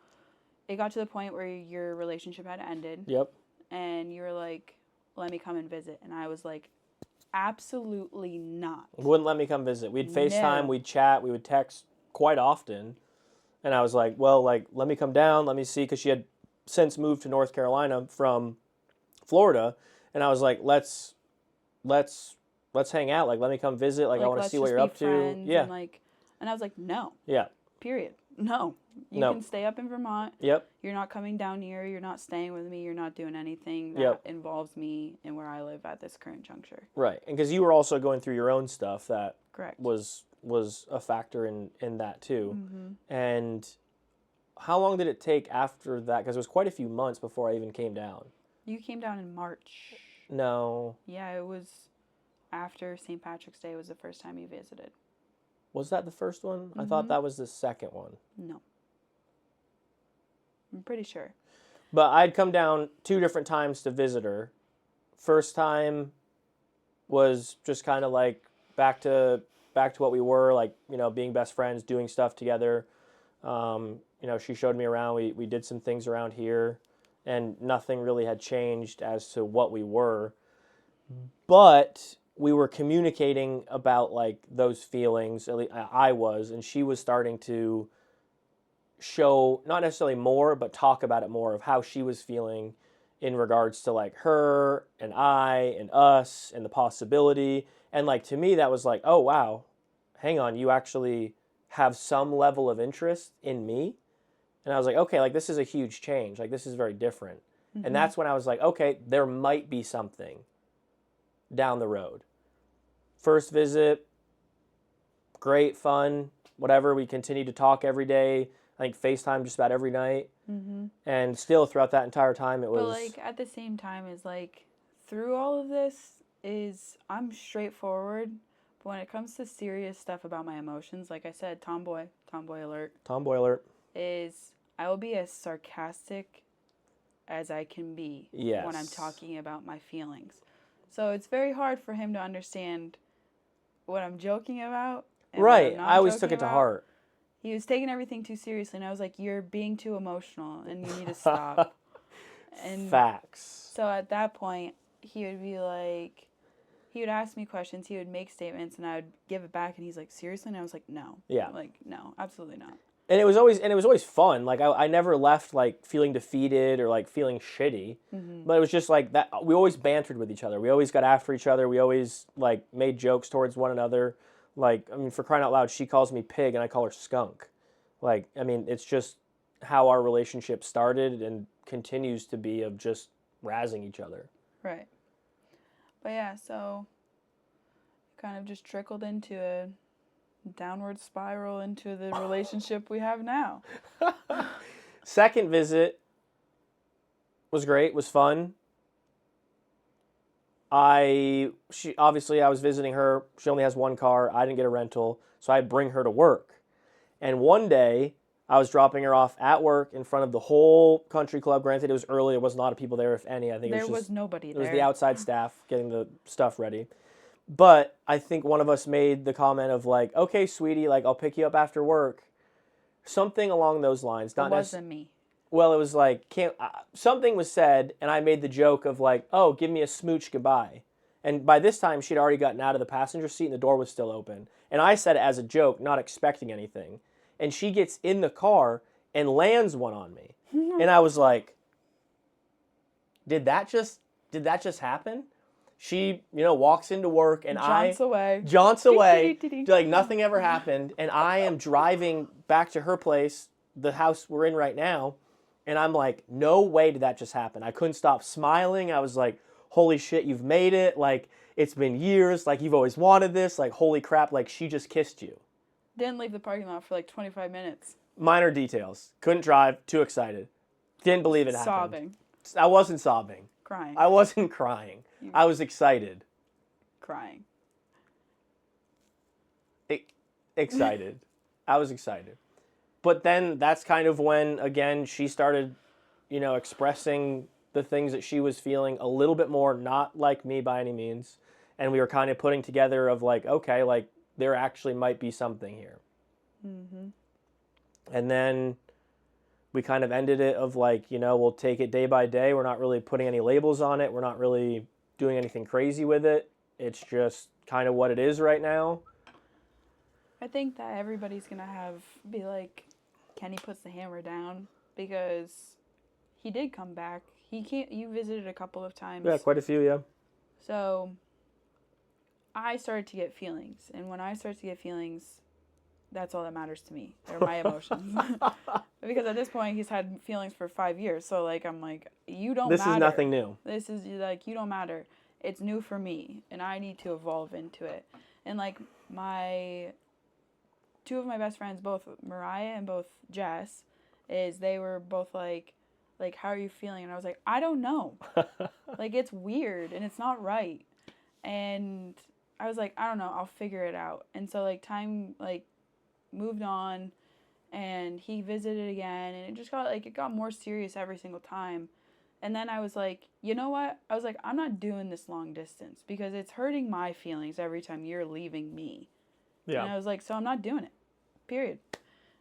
Speaker 3: it got to the point where your relationship had ended.
Speaker 2: Yep.
Speaker 3: And you were like, let me come and visit. And I was like, absolutely not.
Speaker 2: Wouldn't let me come visit. We'd FaceTime, we'd chat, we would text quite often. And I was like, well, like, let me come down, let me see, because she had since moved to North Carolina from Florida. And I was like, let's hang out. Like, let me come visit. Like I want to see what you're up to. Yeah.
Speaker 3: And I was like, no.
Speaker 2: Yeah.
Speaker 3: Period. No. You can stay up in Vermont.
Speaker 2: Yep.
Speaker 3: You're not coming down here. You're not staying with me. You're not doing anything that involves me and where I live at this current juncture.
Speaker 2: Right. And because you were also going through your own stuff that
Speaker 3: Correct.
Speaker 2: was a factor in that too.
Speaker 3: Mm-hmm.
Speaker 2: And how long did it take after that? Because it was quite a few months before I even came down.
Speaker 3: You came down in March.
Speaker 2: No.
Speaker 3: Yeah, it was after St. Patrick's Day was the first time you visited.
Speaker 2: Was that the first one?
Speaker 3: Mm-hmm.
Speaker 2: I thought that was the second one.
Speaker 3: No. I'm pretty sure.
Speaker 2: But I'd come down 2 different times to visit her. First time was just kind of like back to what we were, like, you know, being best friends, doing stuff together. You know, she showed me around. We did some things around here, and nothing really had changed as to what we were. But we were communicating about, like, those feelings. At least I was, and she was starting to show, not necessarily more, but talk about it more of how she was feeling in regards to like her and I and us and the possibility. And like to me, that was like, oh wow, hang on, you actually have some level of interest in me. And I was like, okay, like this is a huge change. Like this is very different. Mm-hmm. And that's when I was like, okay, there might be something down the road. First visit, great, fun, whatever. We continued to talk every day. I think FaceTime just about every night. Mm-hmm. And still throughout that entire time it was...
Speaker 3: But like at the same time is like through all of this is I'm straightforward. But when it comes to serious stuff about my emotions, like I said, tomboy alert.
Speaker 2: Tomboy alert.
Speaker 3: Is I will be as sarcastic as I can be when I'm talking about my feelings. So it's very hard for him to understand what I'm joking about.
Speaker 2: Right. I always took it to heart.
Speaker 3: He was taking everything too seriously, and I was like, you're being too emotional, and you need to stop. And
Speaker 2: facts.
Speaker 3: So at that point, he would be like, he would ask me questions, he would make statements, and I would give it back, and he's like, seriously? And I was like, no.
Speaker 2: Yeah.
Speaker 3: Like, no, absolutely not.
Speaker 2: And it was always fun. Like I never left like feeling defeated or like feeling shitty. Mm-hmm. But it was just like that. We always bantered with each other. We always got after each other. We always like made jokes towards one another. Like, I mean, for crying out loud, she calls me pig and I call her skunk. Like, I mean, it's just how our relationship started and continues to be, of just razzing each other.
Speaker 3: Right. But yeah, so it kind of just trickled into a downward spiral into the relationship we have now.
Speaker 2: Second visit was great, was fun. I was visiting her. She only has one car. I didn't get a rental, so I'd bring her to work. And one day, I was dropping her off at work in front of the whole country club. Granted, it was early. There wasn't a lot of people there, if any. I think
Speaker 3: there was nobody there.
Speaker 2: It was the outside staff getting the stuff ready. But I think one of us made the comment of like, okay, sweetie, like I'll pick you up after work. Something along those lines.
Speaker 3: It wasn't me.
Speaker 2: Well, it was like, something was said, and I made the joke of like, oh, give me a smooch goodbye. And by this time, she'd already gotten out of the passenger seat, and the door was still open. And I said it as a joke, not expecting anything. And she gets in the car and lands one on me. And I was like, did that just happen? She, walks into work and jaunts away, like nothing ever happened. And I am driving back to her place, the house we're in right now. And I'm like, no way did that just happen. I couldn't stop smiling. I was like, holy shit, you've made it. Like, it's been years. Like, you've always wanted this. Like, holy crap, like, she just kissed you.
Speaker 3: Didn't leave the parking lot for like 25 minutes.
Speaker 2: Minor details. Couldn't drive. Too excited. Didn't believe it happened.
Speaker 3: Sobbing.
Speaker 2: I wasn't sobbing.
Speaker 3: Crying.
Speaker 2: I wasn't crying. I was excited.
Speaker 3: Crying.
Speaker 2: Excited. I was excited. But then that's kind of when, again, she started, expressing the things that she was feeling a little bit more, not like me by any means. And we were kind of putting together of like, okay, like there actually might be something here. Mm-hmm. And then we kind of ended it of like, we'll take it day by day. We're not really putting any labels on it. We're not really doing anything crazy with it. It's just kind of what it is right now.
Speaker 3: I think that everybody's going to be like, Kenny puts the hammer down, because he did come back. You visited a couple of times.
Speaker 2: Yeah, quite a few, yeah.
Speaker 3: So I started to get feelings. And when I start to get feelings, that's all that matters to me. They're my emotions. Because at this point, he's had feelings for 5 years. So, like, I'm like, you don't matter.
Speaker 2: This is nothing new.
Speaker 3: This is, like, you don't matter. It's new for me. And I need to evolve into it. And, like, two of my best friends, both Mariah and both Jess, they were both like, how are you feeling? And I was like, I don't know. Like, it's weird and it's not right. And I was like, I don't know, I'll figure it out. And so, like, time, like, moved on, and he visited again, and it just got more serious every single time. And then I was like, you know what? I was like, I'm not doing this long distance, because it's hurting my feelings every time you're leaving me. Yeah. And I was like, so I'm not doing it, period.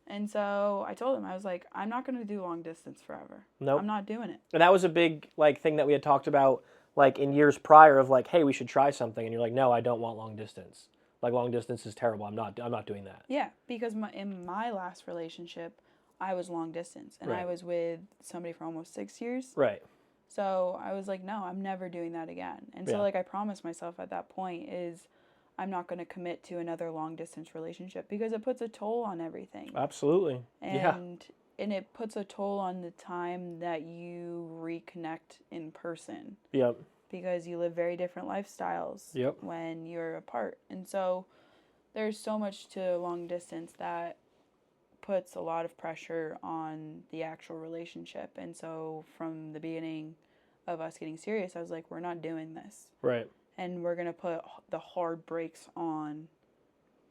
Speaker 3: And so I told him, I was like, I'm not going to do long distance forever.
Speaker 2: Nope.
Speaker 3: I'm not doing it.
Speaker 2: And that was a big, like, thing that we had talked about, like, in years prior of, like, hey, we should try something. And you're like, no, I don't want long distance. Like, long distance is terrible. I'm not doing that.
Speaker 3: Yeah, because in my last relationship, I was long distance, and I was with somebody for almost 6 years.
Speaker 2: Right.
Speaker 3: So I was like, no, I'm never doing that again. And so like I promised myself at that point is I'm not going to commit to another long distance relationship because it puts a toll on everything.
Speaker 2: Absolutely.
Speaker 3: And it puts a toll on the time that you reconnect in person.
Speaker 2: Yep.
Speaker 3: Because you live very different lifestyles when you're apart. And so there's so much to long distance that puts a lot of pressure on the actual relationship. And so from the beginning of us getting serious, I was like, we're not doing this.
Speaker 2: Right.
Speaker 3: And we're going to put the hard brakes on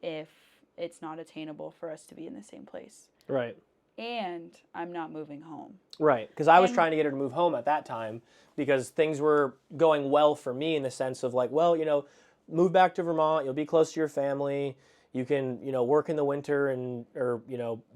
Speaker 3: if it's not attainable for us to be in the same place.
Speaker 2: Right.
Speaker 3: And I'm not moving home.
Speaker 2: Right. Because I was trying to get her to move home at that time because things were going well for me in the sense of like, well, move back to Vermont. You'll be close to your family. You can, work in the winter or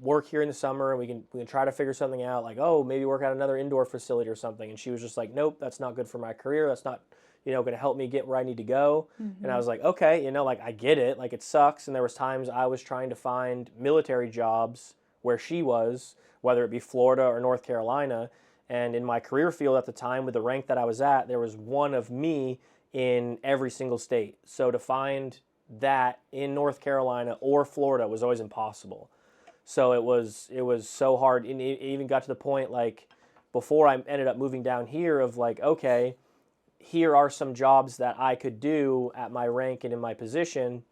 Speaker 2: work here in the summer, and we can try to figure something out. Like, oh, maybe work at another indoor facility or something. And she was just like, nope, that's not good for my career. That's not, going to help me get where I need to go. Mm-hmm. And I was like, okay, like I get it. Like it sucks. And there was times I was trying to find military jobs where she was, whether it be Florida or North Carolina. And in my career field at the time, with the rank that I was at, there was one of me in every single state. So to find that in North Carolina or Florida was always impossible. So it was so hard. And it even got to the point like before I ended up moving down here of like, okay, here are some jobs that I could do at my rank and in my position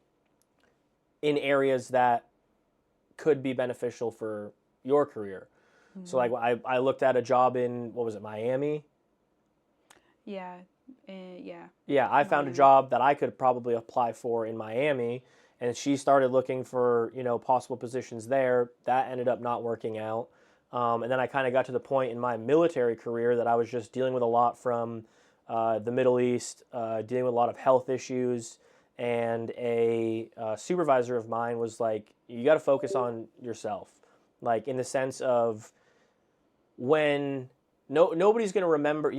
Speaker 2: in areas that could be beneficial for your career. Mm-hmm. So like I looked at a job in, what was it, Miami?
Speaker 3: Yeah.
Speaker 2: Yeah, I found a job that I could probably apply for in Miami, and she started looking for, possible positions there. That ended up not working out. And then I kind of got to the point in my military career that I was just dealing with a lot from the Middle East, dealing with a lot of health issues, and a supervisor of mine was like, you got to focus on yourself, like in the sense of when nobody's going to remember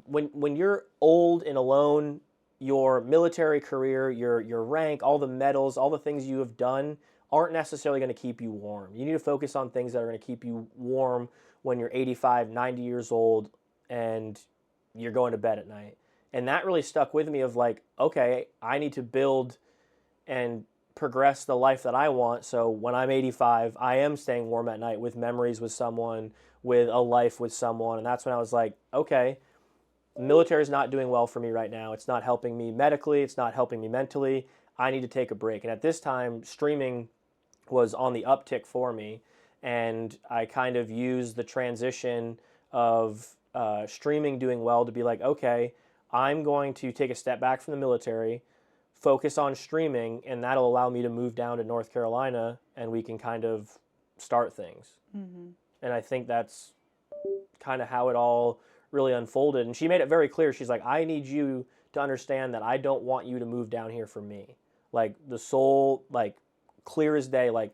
Speaker 2: when you're old and alone, your military career, your rank, all the medals, all the things you have done aren't necessarily going to keep you warm. You need to focus on things that are going to keep you warm when you're 85, 90 years old and you're going to bed at night. And that really stuck with me of like, okay, I need to build and progress the life that I want. So when I'm 85, I am staying warm at night with memories with someone, with a life with someone. And that's when I was like, okay, the military is not doing well for me right now. It's not helping me medically. It's not helping me mentally. I need to take a break. And at this time, streaming was on the uptick for me. And I kind of used the transition of streaming doing well to be like, okay, I'm going to take a step back from the military, focus on streaming, and that'll allow me to move down to North Carolina and we can kind of start things. Mm-hmm. And I think that's kind of how it all really unfolded. And she made it very clear. She's like, I need you to understand that I don't want you to move down here for me. Like the soul, like clear as day, like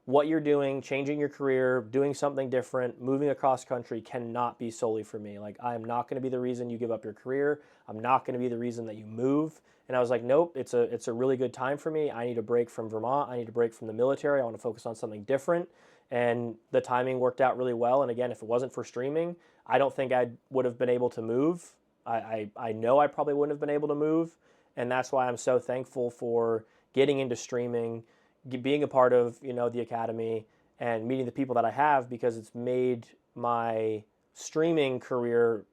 Speaker 2: what you're doing, changing your career, doing something different, moving across country cannot be solely for me. Like I am not going to be the reason you give up your career. I'm not going to be the reason that you move. And I was like, nope, it's a really good time for me. I need a break from Vermont. I need a break from the military. I want to focus on something different. And the timing worked out really well. And again, if it wasn't for streaming, I don't think I would have been able to move. I know I probably wouldn't have been able to move. And that's why I'm so thankful for getting into streaming, being a part of, the academy and meeting the people that I have, because it's made my streaming career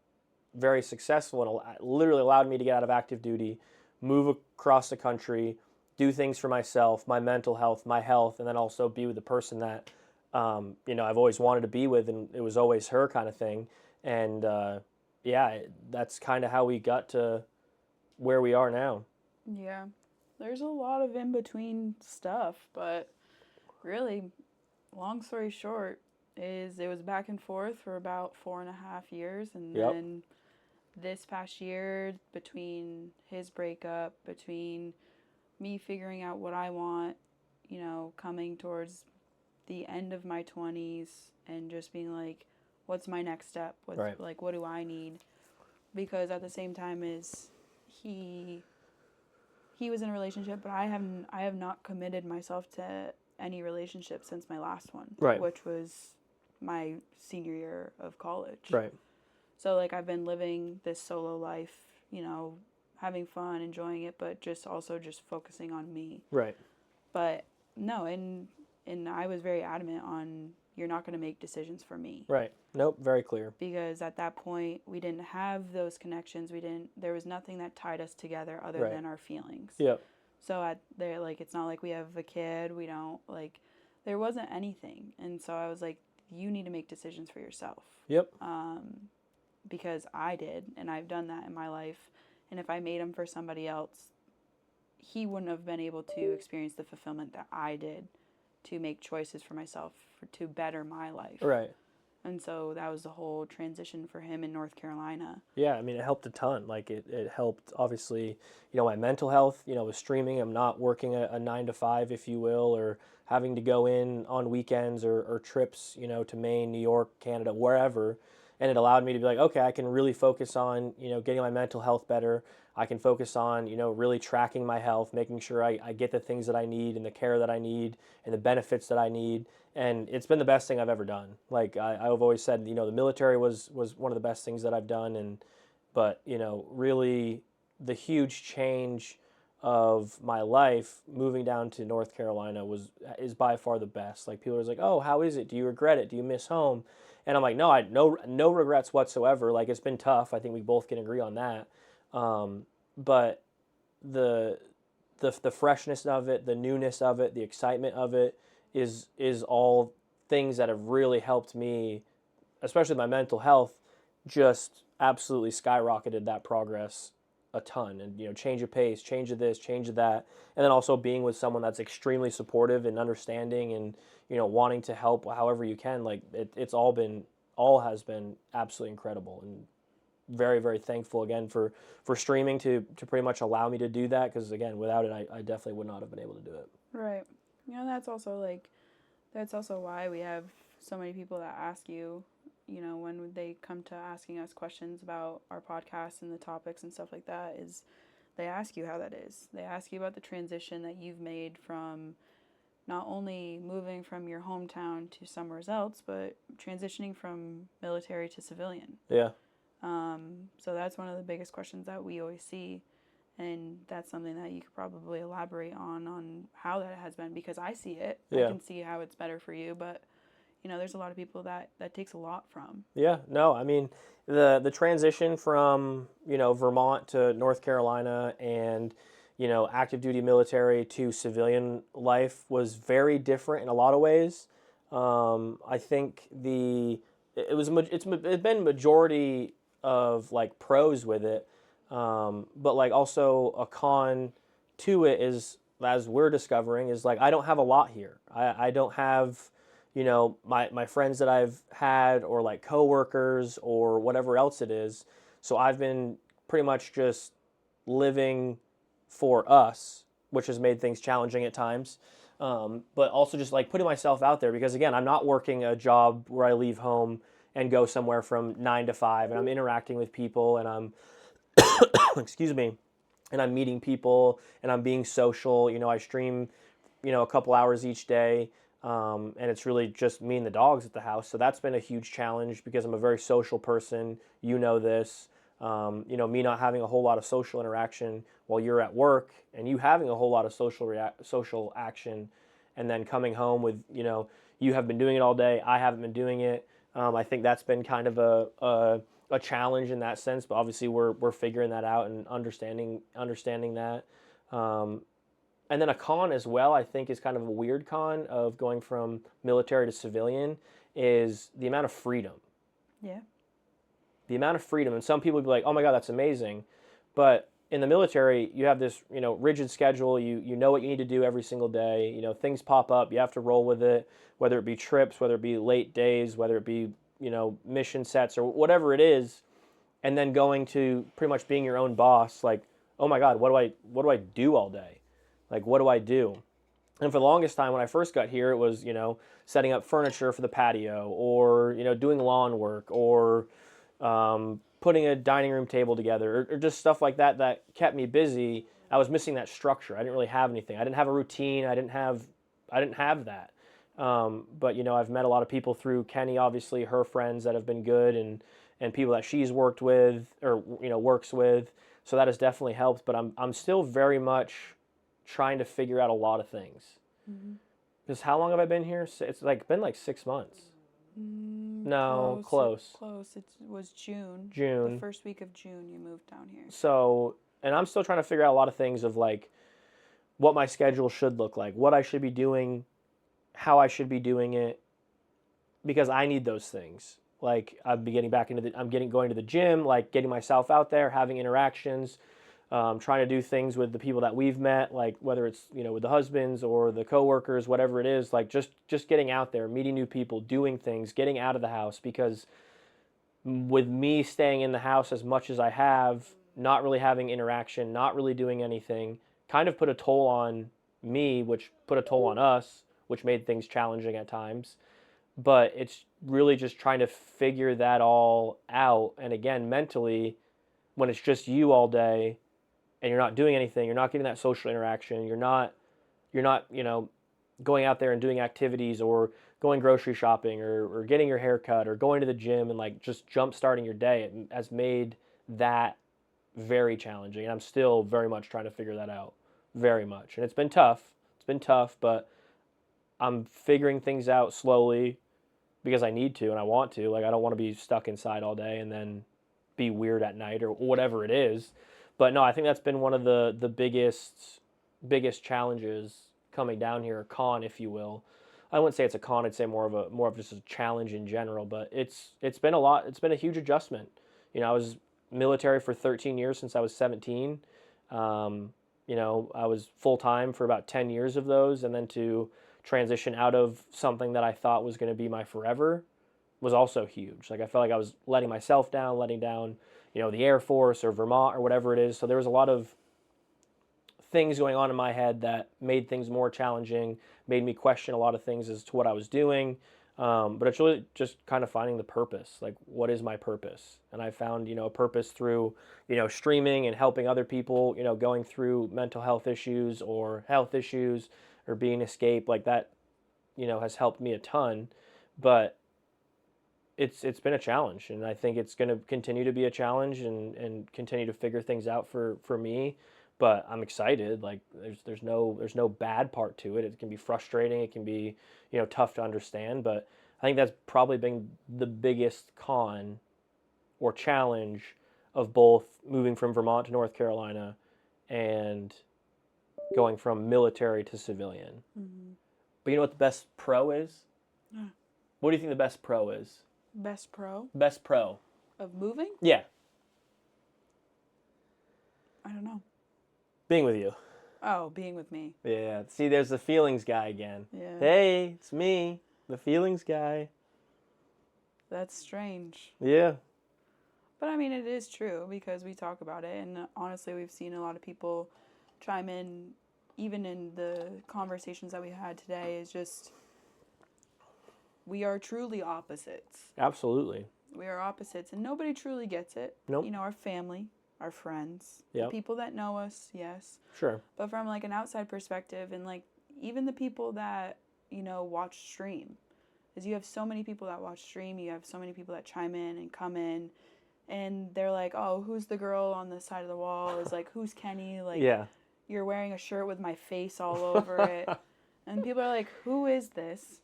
Speaker 2: very successful and literally allowed me to get out of active duty, move across the country, do things for myself, my mental health, my health, and then also be with the person that, I've always wanted to be with, and it was always her kind of thing. And that's kind of how we got to where we are now.
Speaker 3: Yeah. There's a lot of in-between stuff, but really, long story short, is it was back and forth for about 4.5 years, and then this past year, between his breakup, between me figuring out what I want, coming towards the end of my 20s, and just being like, what's my next step? Like, what do I need? Because at the same time as he was in a relationship, but I have not committed myself to any relationship since my last one, which was my senior year of college.
Speaker 2: Right.
Speaker 3: So, like, I've been living this solo life, you know, having fun, enjoying it, but just also just focusing on me.
Speaker 2: Right.
Speaker 3: But no, and I was very adamant on, you're not going to make decisions for me.
Speaker 2: Right. Nope. Very clear.
Speaker 3: Because at that point, we didn't have those connections. There was nothing that tied us together other
Speaker 2: Right.
Speaker 3: than our feelings.
Speaker 2: Yep.
Speaker 3: So it's not like we have a kid. We don't, like, there wasn't anything. And so I was like, you need to make decisions for yourself.
Speaker 2: Yep.
Speaker 3: Because I did, and I've done that in my life. And if I made them for somebody else, he wouldn't have been able to experience the fulfillment that I did to make choices for myself, to better my life.
Speaker 2: Right.
Speaker 3: And so that was the whole transition for him in North Carolina.
Speaker 2: Yeah, I mean, it helped a ton. Like, it helped, obviously, my mental health, with streaming. I'm not working a 9 to 5, if you will, or having to go in on weekends or trips, to Maine, New York, Canada, wherever. And it allowed me to be like, okay, I can really focus on, getting my mental health better. I can focus on, really tracking my health, making sure I get the things that I need and the care that I need and the benefits that I need. And it's been the best thing I've ever done. Like, I've always said, the military was one of the best things that I've done. But really the huge change of my life moving down to North Carolina is by far the best. Like, people are like, oh, how is it? Do you regret it? Do you miss home? And I'm like, no regrets whatsoever. Like, it's been tough. I think we both can agree on that. But the freshness of it, the newness of it, the excitement of it is all things that have really helped me, especially my mental health, just absolutely skyrocketed that progress a ton. And, change of pace, change of this, change of that. And then also being with someone that's extremely supportive and understanding and, wanting to help however you can. Like, all has been absolutely incredible. And very, very thankful again for streaming to pretty much allow me to do that. Because again, without it, I definitely would not have been able to do it.
Speaker 3: Right. That's also why we have so many people that ask you, when they come to asking us questions about our podcast and the topics and stuff like that, is they ask you how that is. They ask you about the transition that you've made from not only moving from your hometown to somewhere else, but transitioning from military to civilian.
Speaker 2: Yeah.
Speaker 3: So that's one of the biggest questions that we always see. And that's something that you could probably elaborate on how that has been, because I see it.
Speaker 2: Yeah.
Speaker 3: I can see how it's better for you, but there's a lot of people that takes a lot from.
Speaker 2: Yeah, no, I mean, the transition from, Vermont to North Carolina and, active duty military to civilian life was very different in a lot of ways. I think it's been majority of like pros with it. But like also a con to it is, as we're discovering, is like, I don't have a lot here. I don't have, my friends that I've had, or like coworkers or whatever else it is. So I've been pretty much just living for us, which has made things challenging at times. But also just like putting myself out there, because again, I'm not working a job where I leave home and go somewhere from 9 to 5, and I'm interacting with people, and I'm excuse me, and I'm meeting people, and I'm being social. I stream, a couple hours each day, and it's really just me and the dogs at the house. So that's been a huge challenge, because I'm a very social person. This, me not having a whole lot of social interaction while you're at work, and you having a whole lot of social action, and then coming home with, you have been doing it all day, I haven't been doing it. I think that's been kind of a challenge in that sense, but obviously we're figuring that out and understanding that. And then a con as well, I think, is kind of a weird con of going from military to civilian, is the amount of freedom.
Speaker 3: Yeah.
Speaker 2: The amount of freedom. And some people would be like, oh my God, that's amazing. But in the military, you have this, rigid schedule. You know what you need to do every single day. Things pop up. You have to roll with it, whether it be trips, whether it be late days, whether it be, mission sets or whatever it is. And then going to pretty much being your own boss, like, oh my God, what do I do all day? Like, what do I do? And for the longest time when I first got here, it was, setting up furniture for the patio, or, doing lawn work, or putting a dining room table together, or just stuff like that kept me busy. I was missing that structure. I didn't really have anything. I didn't have a routine. I didn't have that. But, you know, I've met a lot of people through Kenny, obviously, her friends that have been good, and people that she's worked with or, you know, works with. So that has definitely helped. But I'm still very much trying to figure out a lot of things. Because how long have I been here? It's like been like 6 months. No, close.
Speaker 3: Close. It was June.
Speaker 2: June.
Speaker 3: The first week of June, you moved down here.
Speaker 2: So, and I'm still trying to figure out a lot of things of like what my schedule should look like, what I should be doing, how I should be doing it, because I need those things. Like I'm going to the gym, like getting myself out there, having interactions, trying to do things with the people that we've met, like whether it's, you know, with the husbands or the coworkers, whatever it is, like just getting out there, meeting new people, doing things, getting out of the house, because with me staying in the house as much as I have, not really having interaction, not really doing anything, kind of put a toll on me, which put a toll on us, which made things challenging at times. But it's really just trying to figure that all out. And again, mentally, when it's just you all day and you're not doing anything, you're not getting that social interaction, you're not, you know, going out there and doing activities or going grocery shopping or getting your hair cut or going to the gym and like just jump starting your day, it has made that very challenging. And I'm still very much trying to figure that out, very much. And it's been tough. But I'm figuring things out slowly because I need to and I want to. Like I don't want to be stuck inside all day and then be weird at night or whatever it is. But no, I think that's been one of the biggest challenges coming down here, a con, if you will. I wouldn't say it's a con, I'd say more of just a challenge in general, but it's been a lot. It's been a huge adjustment. You know, I was military for 13 years since I was 17. You know, I was full-time for about 10 years of those, and then to transition out of something that I thought was going to be my forever was also huge. Like I felt like I was letting myself down, letting down, you know, the Air Force or Vermont or whatever it is. So there was a lot of things going on in my head that made things more challenging, made me question a lot of things as to what I was doing. But it's really just kind of finding the purpose. Like, what is my purpose? And I found, you know, a purpose through, you know, streaming and helping other people, you know, going through mental health issues or being escaped. Like that, you know, has helped me a ton. But it's been a challenge, and I think it's going to continue to be a challenge and continue to figure things out for me. But I'm excited. Like there's no bad part to it. It can be frustrating. It can be, you know, tough to understand. But I think that's probably been the biggest con or challenge of both moving from Vermont to North Carolina and going from military to civilian. Mm-hmm. But you know what the best pro is? Yeah. What do you think the best pro is?
Speaker 3: Best pro?
Speaker 2: Best pro.
Speaker 3: Of moving?
Speaker 2: Yeah.
Speaker 3: I don't know.
Speaker 2: Being with you.
Speaker 3: Oh, being with me.
Speaker 2: Yeah. See, there's the feelings guy again.
Speaker 3: Yeah.
Speaker 2: Hey, it's me, the feelings guy.
Speaker 3: That's strange.
Speaker 2: Yeah.
Speaker 3: But I mean, it is true because we talk about it, and honestly, we've seen a lot of people chime in, even in the conversations that we had today, is just we are truly opposites.
Speaker 2: Absolutely.
Speaker 3: We are opposites, and nobody truly gets it.
Speaker 2: Nope.
Speaker 3: You know, our family, our friends,
Speaker 2: yep.
Speaker 3: The people that know us, yes.
Speaker 2: Sure.
Speaker 3: But from like an outside perspective, and like even the people that, you know, watch stream, is you have so many people that watch stream, you have so many people that chime in and come in, and they're like, oh, who's the girl on the side of the wall? Is like, who's Kenny? Like,
Speaker 2: yeah.
Speaker 3: You're wearing a shirt with my face all over it. And people are like, who is this?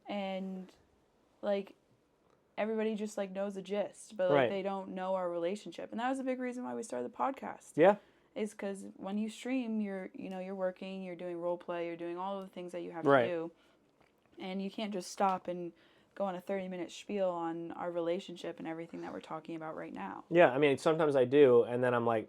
Speaker 3: And like, everybody just like knows the gist, but like
Speaker 2: right.
Speaker 3: They don't know our relationship. And that was a big reason why we started the podcast.
Speaker 2: Yeah.
Speaker 3: Is because when you stream, you're working, you're doing role play, you're doing all of the things that you have
Speaker 2: right.
Speaker 3: to do. And you can't just stop and go on a 30-minute spiel on our relationship and everything that we're talking about right now.
Speaker 2: Yeah, I mean, sometimes I do, and then I'm like,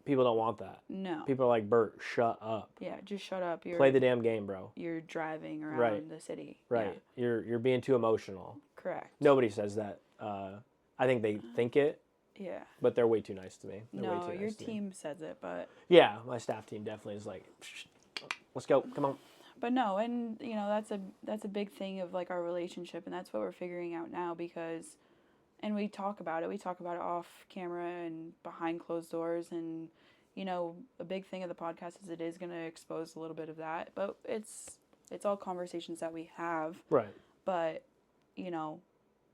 Speaker 2: people don't want that.
Speaker 3: No.
Speaker 2: People are like, Burt, shut up.
Speaker 3: Yeah, just shut up.
Speaker 2: Play the damn game, bro.
Speaker 3: You're driving around
Speaker 2: right.
Speaker 3: the city.
Speaker 2: Right.
Speaker 3: Yeah.
Speaker 2: You're being too emotional.
Speaker 3: Correct.
Speaker 2: Nobody says that. I think they think it.
Speaker 3: Yeah.
Speaker 2: But they're way too nice to me.
Speaker 3: No, your team says it, but...
Speaker 2: Yeah, my staff team definitely is like, let's go, come on.
Speaker 3: But no, and you know, that's a big thing of like our relationship, and that's what we're figuring out now because, and we talk about it off camera and behind closed doors, and you know, a big thing of the podcast is it is going to expose a little bit of that, but it's it's all conversations that we have.
Speaker 2: Right.
Speaker 3: But, you know,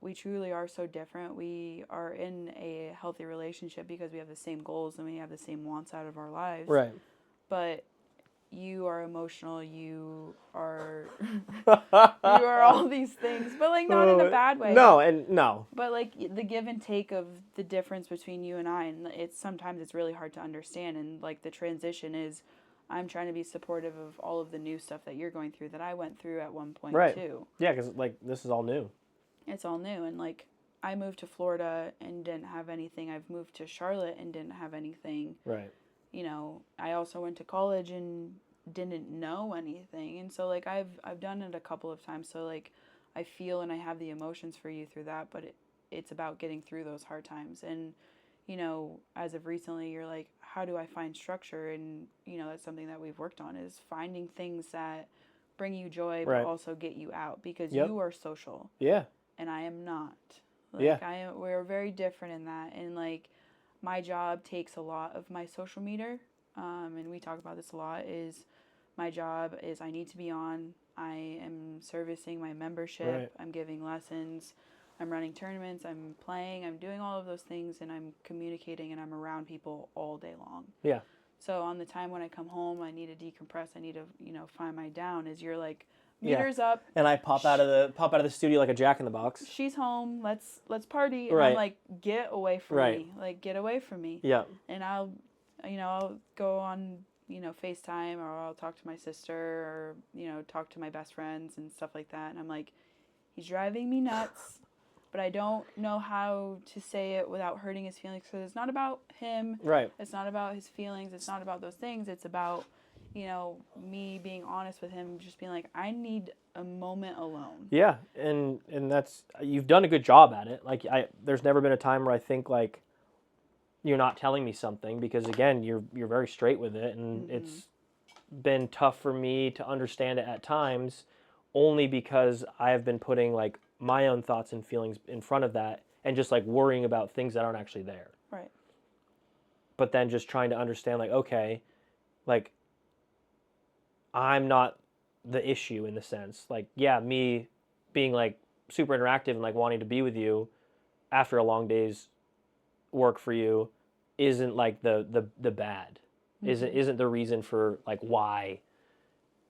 Speaker 3: we truly are so different. We are in a healthy relationship because we have the same goals and we have the same wants out of our lives.
Speaker 2: Right.
Speaker 3: But you are emotional, you are you are all these things, but like not in a bad way.
Speaker 2: No.
Speaker 3: But like the give and take of the difference between you and I, and sometimes it's really hard to understand, and like the transition is I'm trying to be supportive of all of the new stuff that you're going through that I went through at one point too.
Speaker 2: Yeah, because like this is all new.
Speaker 3: It's all new, and like I moved to Florida and didn't have anything. I've moved to Charlotte and didn't have anything.
Speaker 2: Right.
Speaker 3: You know, I also went to college and didn't know anything, and so like I've done it a couple of times, so like I feel and I have the emotions for you through that, but it's about getting through those hard times. And you know, as of recently, you're like, how do I find structure? And you know, that's something that we've worked on, is finding things that bring you joy but also get you out, because you are social and I am not. Like we're very different in that, and like my job takes a lot of my social meter, and we talk about this a lot, is my job is I need to be on. I am servicing my membership. I'm giving lessons. I'm running tournaments. I'm playing. I'm doing all of those things, and I'm communicating, and I'm around people all day long.
Speaker 2: Yeah.
Speaker 3: So on the time when I come home, I need to decompress. I need to, you know, find my down. Is you're like, meter's up.
Speaker 2: And I pop out of the studio like a jack in the box.
Speaker 3: She's home. Let's party. And I'm like, get away from me. Like, get away from me.
Speaker 2: Yeah.
Speaker 3: And I'll go on, you know, FaceTime, or I'll talk to my sister, or, you know, talk to my best friends and stuff like that. And I'm like, he's driving me nuts, but I don't know how to say it without hurting his feelings, because it's not about him.
Speaker 2: Right.
Speaker 3: It's not about his feelings. It's not about those things. It's about, you know, me being honest with him, just being like, I need a moment alone.
Speaker 2: Yeah, and that's, you've done a good job at it. Like there's never been a time where I think like you're not telling me something, because again, you're very straight with it, and it's been tough for me to understand it at times, only because I have been putting like my own thoughts and feelings in front of that, and just like worrying about things that aren't actually there.
Speaker 3: Right.
Speaker 2: But then just trying to understand, like, okay, like I'm not the issue in the sense, like, yeah, me being like super interactive and like wanting to be with you after a long day's work for you isn't like the bad, isn't the reason for like why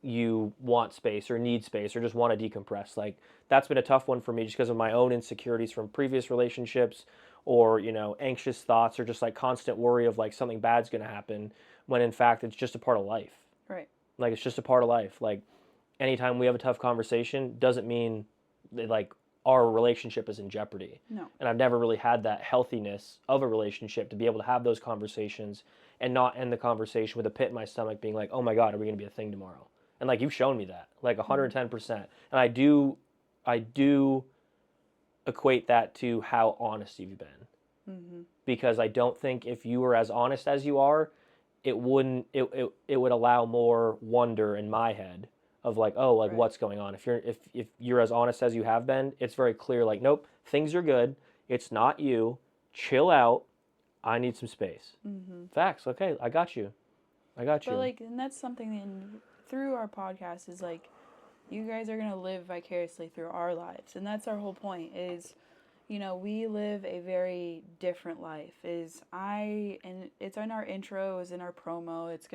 Speaker 2: you want space or need space or just want to decompress. Like that's been a tough one for me, just because of my own insecurities from previous relationships, or, you know, anxious thoughts, or just like constant worry of like something bad's going to happen, when in fact it's just a part of life.
Speaker 3: Right.
Speaker 2: Like it's just a part of life. Like anytime we have a tough conversation doesn't mean that like our relationship is in jeopardy.
Speaker 3: No.
Speaker 2: And I've never really had that healthiness of a relationship to be able to have those conversations and not end the conversation with a pit in my stomach being like, oh my God, are we going to be a thing tomorrow? And like, you've shown me that, like 110%. And I do equate that to how honest you've been. Because I don't think if you were as honest as you are, it would allow more wonder in my head of like, oh, like what's going on? If you're as honest as you have been, it's very clear, like, nope, things are good. It's not you. Chill out. I need some space. Facts. Okay, I got you.
Speaker 3: But like, and that's something through our podcast is like, you guys are going to live vicariously through our lives. And that's our whole point is, you know, we live a very different life. And it's in our intro, it's in our promo. It's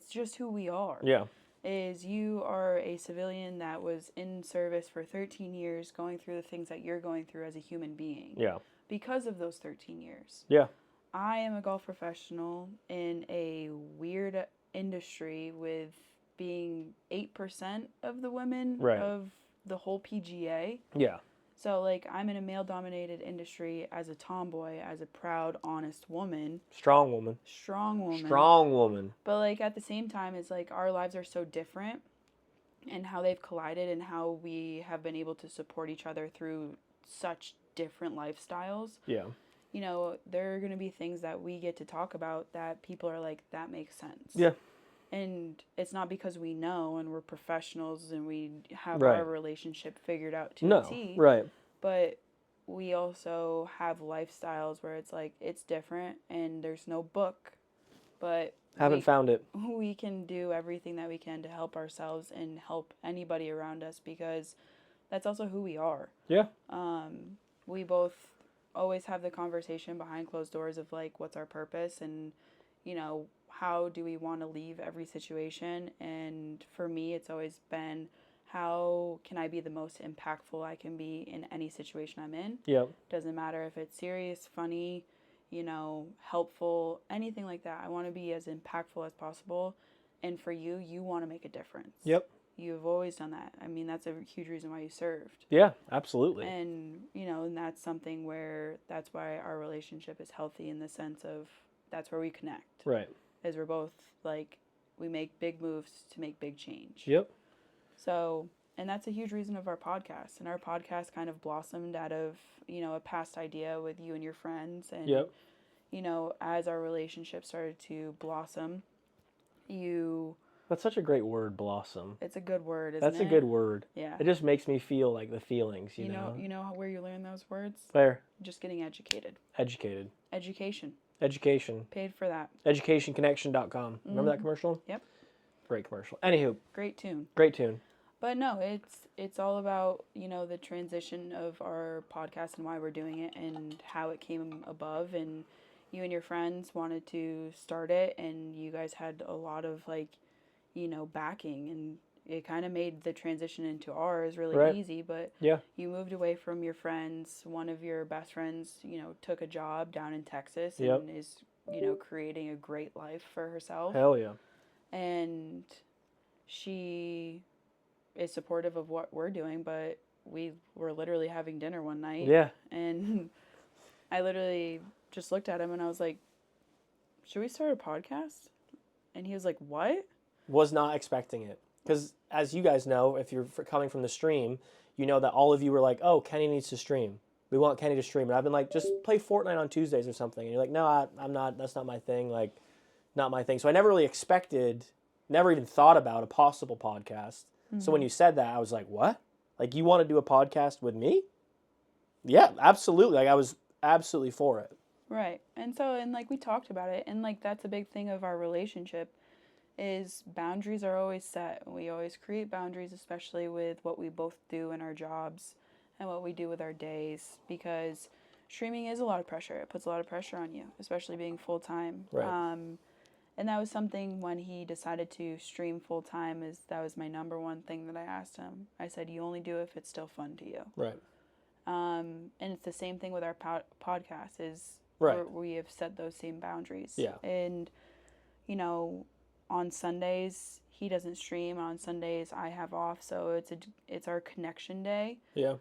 Speaker 3: just who we are.
Speaker 2: Yeah.
Speaker 3: Is you are a civilian that was in service for 13 years, going through the things that you're going through as a human being.
Speaker 2: Yeah.
Speaker 3: Because of those 13 years.
Speaker 2: Yeah.
Speaker 3: I am a golf professional in a weird industry with being 8% of the women of the whole PGA.
Speaker 2: Yeah.
Speaker 3: So, like, I'm in a male-dominated industry as a tomboy, as a proud, honest woman.
Speaker 2: Strong woman.
Speaker 3: But, like, at the same time, it's like our lives are so different, and how they've collided, and how we have been able to support each other through such different lifestyles.
Speaker 2: Yeah.
Speaker 3: You know, there are going to be things that we get to talk about that people are like, that makes sense.
Speaker 2: Yeah.
Speaker 3: And it's not because we know and we're professionals and we have our relationship figured out to a T.
Speaker 2: Right.
Speaker 3: But we also have lifestyles where it's like, it's different and there's no book. But
Speaker 2: Haven't found it.
Speaker 3: We can do everything that we can to help ourselves and help anybody around us, because that's also who we are.
Speaker 2: Yeah.
Speaker 3: We both always have the conversation behind closed doors of like, what's our purpose, and how do we want to leave every situation. And for me, it's always been, how can I be the most impactful I can be in any situation I'm in?
Speaker 2: Yep.
Speaker 3: Doesn't matter if it's serious, funny, helpful, anything like that. I want to be as impactful as possible. And for you, you want to make a difference.
Speaker 2: Yep.
Speaker 3: You've always done that. I mean, that's a huge reason why you served.
Speaker 2: Yeah, absolutely.
Speaker 3: And, and that's something where that's why our relationship is healthy, in the sense of that's where we connect.
Speaker 2: Right.
Speaker 3: Is we're both like, we make big moves to make big change.
Speaker 2: Yep.
Speaker 3: So, and that's a huge reason of our podcast. And our podcast kind of blossomed out of, a past idea with you and your friends. And,
Speaker 2: yep.
Speaker 3: As our relationship started to blossom,
Speaker 2: That's such a great word, blossom.
Speaker 3: It's a good word, isn't
Speaker 2: That's
Speaker 3: it?
Speaker 2: a good word.
Speaker 3: Yeah.
Speaker 2: It just makes me feel like the feelings, you know?
Speaker 3: You know where you learn those words?
Speaker 2: Where?
Speaker 3: Just getting educated.
Speaker 2: Educated.
Speaker 3: Education.
Speaker 2: Education.
Speaker 3: Paid for that.
Speaker 2: Educationconnection.com. Remember that commercial?
Speaker 3: Yep.
Speaker 2: Great commercial. Anywho.
Speaker 3: Great tune.
Speaker 2: Great tune.
Speaker 3: But no, it's all about, the transition of our podcast and why we're doing it and how it came above. And you and your friends wanted to start it, and you guys had a lot of backing, and it kind of made the transition into ours really easy. But
Speaker 2: yeah,
Speaker 3: you moved away from your friends. One of your best friends, took a job down in Texas and is, creating a great life for herself.
Speaker 2: Hell yeah.
Speaker 3: And she is supportive of what we're doing, but we were literally having dinner one night.
Speaker 2: Yeah.
Speaker 3: And I literally just looked at him and I was like, should we start a podcast? And he was like, what?
Speaker 2: Was not expecting it. Because as you guys know, if you're coming from the stream, you know that all of you were like, oh, Kenny needs to stream. We want Kenny to stream. And I've been like, just play Fortnite on Tuesdays or something. And you're like, no, I'm not. That's not my thing. Like, not my thing. So I never really expected, never even thought about a possible podcast. Mm-hmm. So when you said that, I was like, what? Like, you want to do a podcast with me? Yeah, absolutely. Like, I was absolutely for it.
Speaker 3: Right. And so, and like, we talked about it. And like, that's a big thing of our relationship, is boundaries are always set. We always create boundaries, especially with what we both do in our jobs and what we do with our days, because streaming is a lot of pressure. It puts a lot of pressure on you, especially being full-time.
Speaker 2: Right.
Speaker 3: And that was something when he decided to stream full-time, that was my number one thing that I asked him. I said, you only do it if it's still fun to you.
Speaker 2: Right.
Speaker 3: And it's the same thing with our podcast, is we have set those same boundaries.
Speaker 2: Yeah.
Speaker 3: And, on Sundays, he doesn't stream. On Sundays, I have off, so it's our connection day.
Speaker 2: Yeah.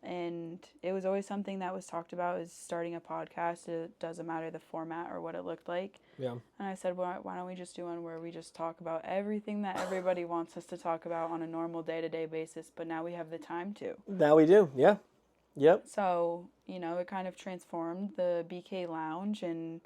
Speaker 3: And it was always something that was talked about, is starting a podcast. It doesn't matter the format or what it looked like.
Speaker 2: Yeah.
Speaker 3: And I said, well, why don't we just do one where we just talk about everything that everybody wants us to talk about on a normal day-to-day basis, but now we have the time to.
Speaker 2: Now we do, yeah. Yep.
Speaker 3: So, it kind of transformed the BK Lounge, and,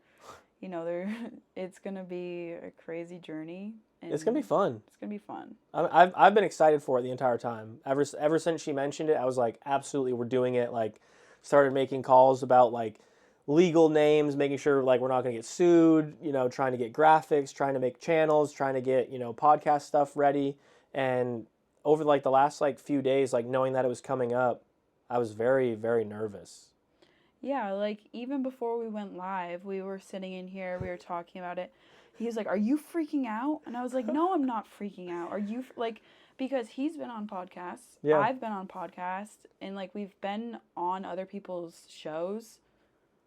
Speaker 3: it's going to be a crazy journey.
Speaker 2: It's going to be fun.
Speaker 3: It's going to be fun.
Speaker 2: I've been excited for it the entire time. Ever since she mentioned it, I was like, absolutely, we're doing it. Like, started making calls about, like, legal names, making sure, like, we're not going to get sued, trying to get graphics, trying to make channels, trying to get, podcast stuff ready. And over, like, the last, like, few days, like, knowing that it was coming up, I was very, very nervous.
Speaker 3: Yeah, like, even before we went live, we were sitting in here, we were talking about it. He was like, are you freaking out? And I was like, no, I'm not freaking out. Are you, like, because he's been on podcasts. Yeah. I've been on podcasts. And, like, we've been on other people's shows.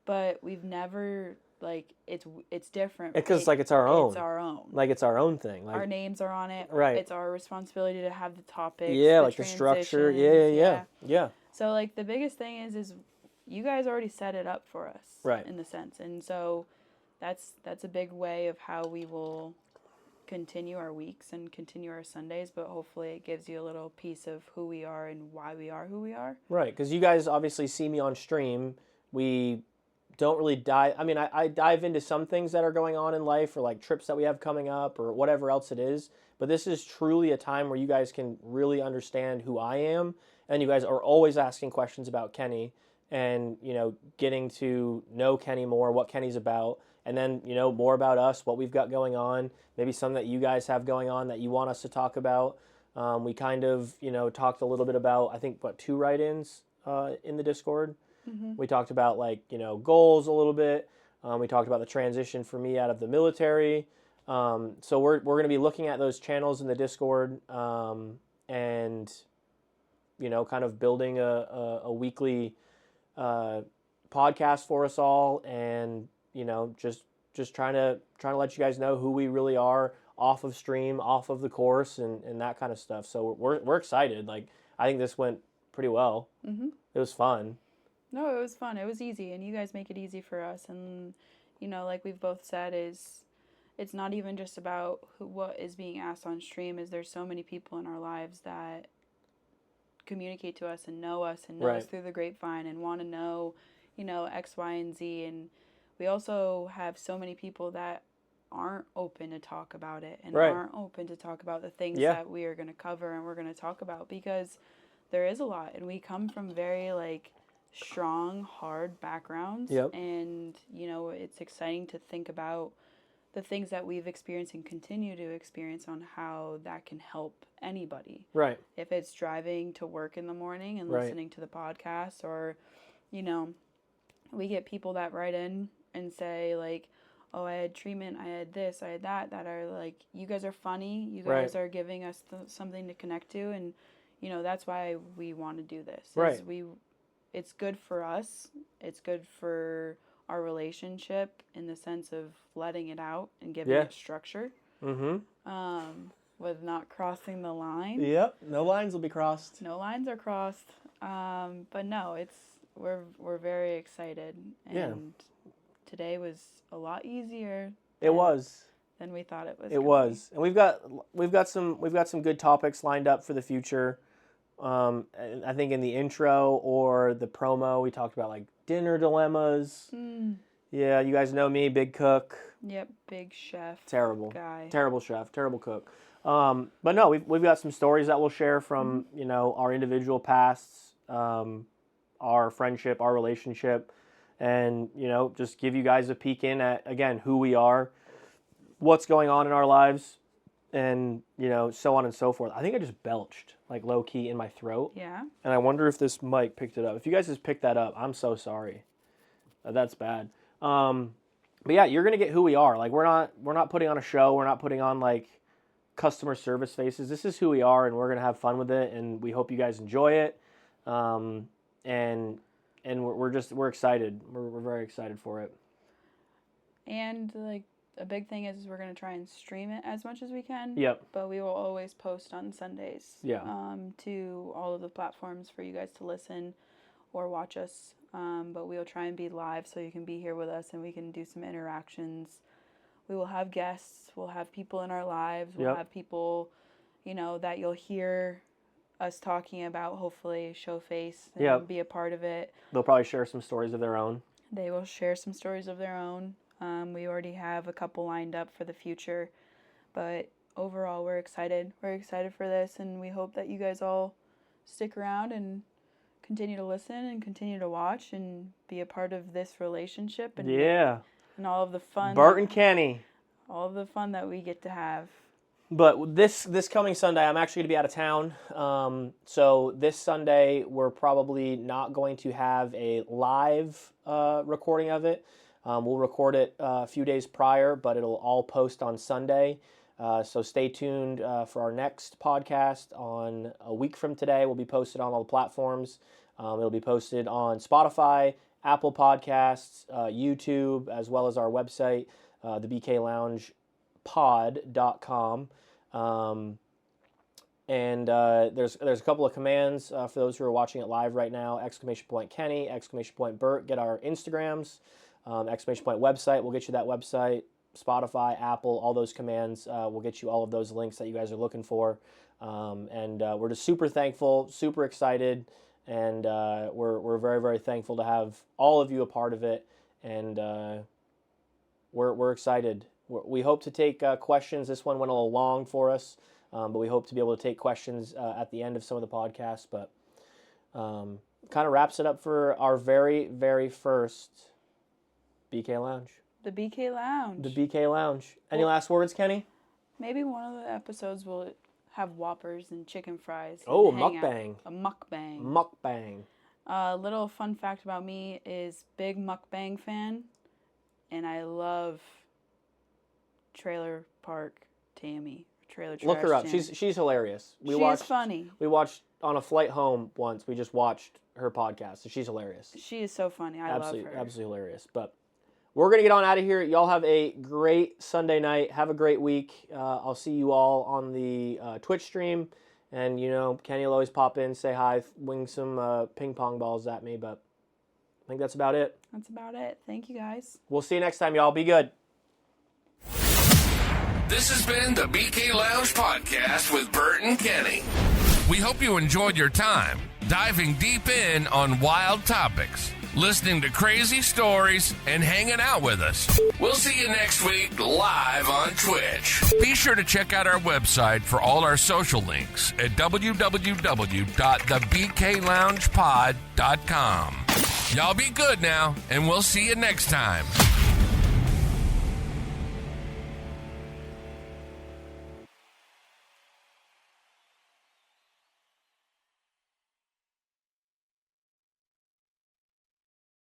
Speaker 3: But we've never, like, it's different.
Speaker 2: Because, like, it's our own.
Speaker 3: It's our own.
Speaker 2: Like, it's our own thing. Like,
Speaker 3: our names are on it.
Speaker 2: Right.
Speaker 3: It's our responsibility to have the topics.
Speaker 2: Yeah, like the structure. Yeah.
Speaker 3: So, like, the biggest thing is you guys already set it up for us.
Speaker 2: Right.
Speaker 3: In the sense. And so that's a big way of how we will continue our weeks and continue our Sundays, but hopefully it gives you a little piece of who we are and why we are who we are.
Speaker 2: Right, because you guys obviously see me on stream. We don't really dive... I mean, I dive into some things that are going on in life, or like trips that we have coming up, or whatever else it is, but this is truly a time where you guys can really understand who I am, and you guys are always asking questions about Kenny, and, getting to know Kenny more, what Kenny's about. and then, more about us, what we've got going on, maybe some that you guys have going on that you want us to talk about. We kind of, talked a little bit about, I think, 2 write-ins in the Discord.
Speaker 3: Mm-hmm.
Speaker 2: We talked about, goals a little bit. We talked about the transition for me out of the military. So we're going to be looking at those channels in the Discord and, kind of building a weekly podcast for us all, and just trying to let you guys know who we really are off of stream, off of the course, and that kind of stuff. So we're excited. I think this went pretty well.
Speaker 3: Mm-hmm.
Speaker 2: It was fun.
Speaker 3: No, it was fun. It was easy, and you guys make it easy for us. And like we've both said, it's not even just about what is being asked on stream. Is there's so many people in our lives that communicate to us and know us
Speaker 2: Right.
Speaker 3: through the grapevine and want to know, X, Y, and Z. And we also have so many people that aren't open to talk about it and
Speaker 2: Right.
Speaker 3: aren't open to talk about the things
Speaker 2: Yeah.
Speaker 3: that we are going to cover and we're going to talk about, because there is a lot, and we come from very strong, hard backgrounds.
Speaker 2: Yep.
Speaker 3: And it's exciting to think about the things that we've experienced and continue to experience on how that can help anybody.
Speaker 2: Right.
Speaker 3: If it's driving to work in the morning and
Speaker 2: Right.
Speaker 3: listening to the podcast, or we get people that write in and say oh, I had treatment, I had this, I had that are you guys are funny, you guys
Speaker 2: Right.
Speaker 3: are giving us something to connect to, and that's why we want to do this.
Speaker 2: Right.
Speaker 3: It's good for us, it's good for our relationship in the sense of letting it out and giving
Speaker 2: Yeah.
Speaker 3: it structure,
Speaker 2: Mm-hmm.
Speaker 3: with not crossing the line.
Speaker 2: Yep. No lines will be crossed.
Speaker 3: No lines are crossed. But no, we're very excited, and
Speaker 2: Yeah.
Speaker 3: today was a lot easier.
Speaker 2: It was.
Speaker 3: Than we thought it was.
Speaker 2: It was, and we've got some good topics lined up for the future. And I think in the intro or the promo, we talked about dinner dilemmas. Yeah, you guys know me, big cook.
Speaker 3: Yep, big chef.
Speaker 2: Terrible
Speaker 3: guy.
Speaker 2: Terrible chef, terrible cook. But no, we've got some stories that we'll share from our individual pasts, our friendship, our relationship, and just give you guys a peek in at, again, who we are, what's going on in our lives, and so on and so forth. I think I just belched low key in my throat.
Speaker 3: Yeah.
Speaker 2: And I wonder if this mic picked it up. If you guys just picked that up, I'm so sorry. That's bad. But yeah, you're gonna get who we are. We're not putting on a show. We're not putting on customer service faces. This is who we are, and we're gonna have fun with it. And we hope you guys enjoy it. And we're excited. We're very excited for it.
Speaker 3: And a big thing is we're going to try and stream it as much as we can.
Speaker 2: Yep.
Speaker 3: But we will always post on Sundays.
Speaker 2: Yeah.
Speaker 3: To all of the platforms for you guys to listen or watch us. But we will try and be live so you can be here with us and we can do some interactions. We will have guests. We'll have people in our lives. We'll
Speaker 2: Yep.
Speaker 3: have people, that you'll hear us talking about, hopefully show face and
Speaker 2: Yep.
Speaker 3: be a part of it.
Speaker 2: They'll probably share some stories of their own.
Speaker 3: They will share some stories of their own. We already have a couple lined up for the future. But overall, we're excited. We're excited for this, and we hope that you guys all stick around and continue to listen and continue to watch and be a part of this relationship and,
Speaker 2: Yeah.
Speaker 3: and all of the fun.
Speaker 2: Burt and Kenny.
Speaker 3: All of the fun that we get to have.
Speaker 2: But this coming Sunday, I'm actually going to be out of town. So this Sunday, we're probably not going to have a live recording of it. We'll record it a few days prior, but it'll all post on Sunday. So stay tuned for our next podcast on a week from today. We'll be posted on all the platforms. It'll be posted on Spotify, Apple Podcasts, YouTube, as well as our website, thebkloungepod.com. And there's a couple of commands for those who are watching it live right now. !Kenny, !Burt. Get our Instagrams. !website. We'll get you that website. Spotify, Apple, all those commands. We'll get you all of those links that you guys are looking for. And we're just super thankful, super excited, and we're very, very thankful to have all of you a part of it. And we're excited. We hope to take questions. This one went a little long for us, but we hope to be able to take questions at the end of some of the podcasts. But kind of wraps it up for our very, very first BK Lounge.
Speaker 3: The BK Lounge.
Speaker 2: The BK Lounge. Any last words, Kenny?
Speaker 3: Maybe one of the episodes will have Whoppers and chicken fries.
Speaker 2: Oh,
Speaker 3: and hang out.
Speaker 2: mukbang.
Speaker 3: A mukbang.
Speaker 2: Mukbang.
Speaker 3: Little fun fact about me is big mukbang fan, and I love Trailer Park Tammy. Trailer Trash
Speaker 2: Look her up.
Speaker 3: Tammy.
Speaker 2: She's hilarious.
Speaker 3: She is funny.
Speaker 2: We watched on a flight home once. We just watched her podcast. So she's hilarious.
Speaker 3: She is so funny. I love her.
Speaker 2: Absolutely hilarious. But we're going to get on out of here. Y'all have a great Sunday night. Have a great week. I'll see you all on the Twitch stream. And, Kenny will always pop in, say hi, wing some ping pong balls at me. But I think that's about it.
Speaker 3: That's about it. Thank you, guys.
Speaker 2: We'll see you next time, y'all. Be good.
Speaker 1: This has been the BK Lounge Podcast with Burt and Kenny. We hope you enjoyed your time diving deep in on wild topics, listening to crazy stories, and hanging out with us. We'll see you next week live on Twitch. Be sure to check out our website for all our social links at www.thebkloungepod.com. Y'all be good now, and we'll see you next time.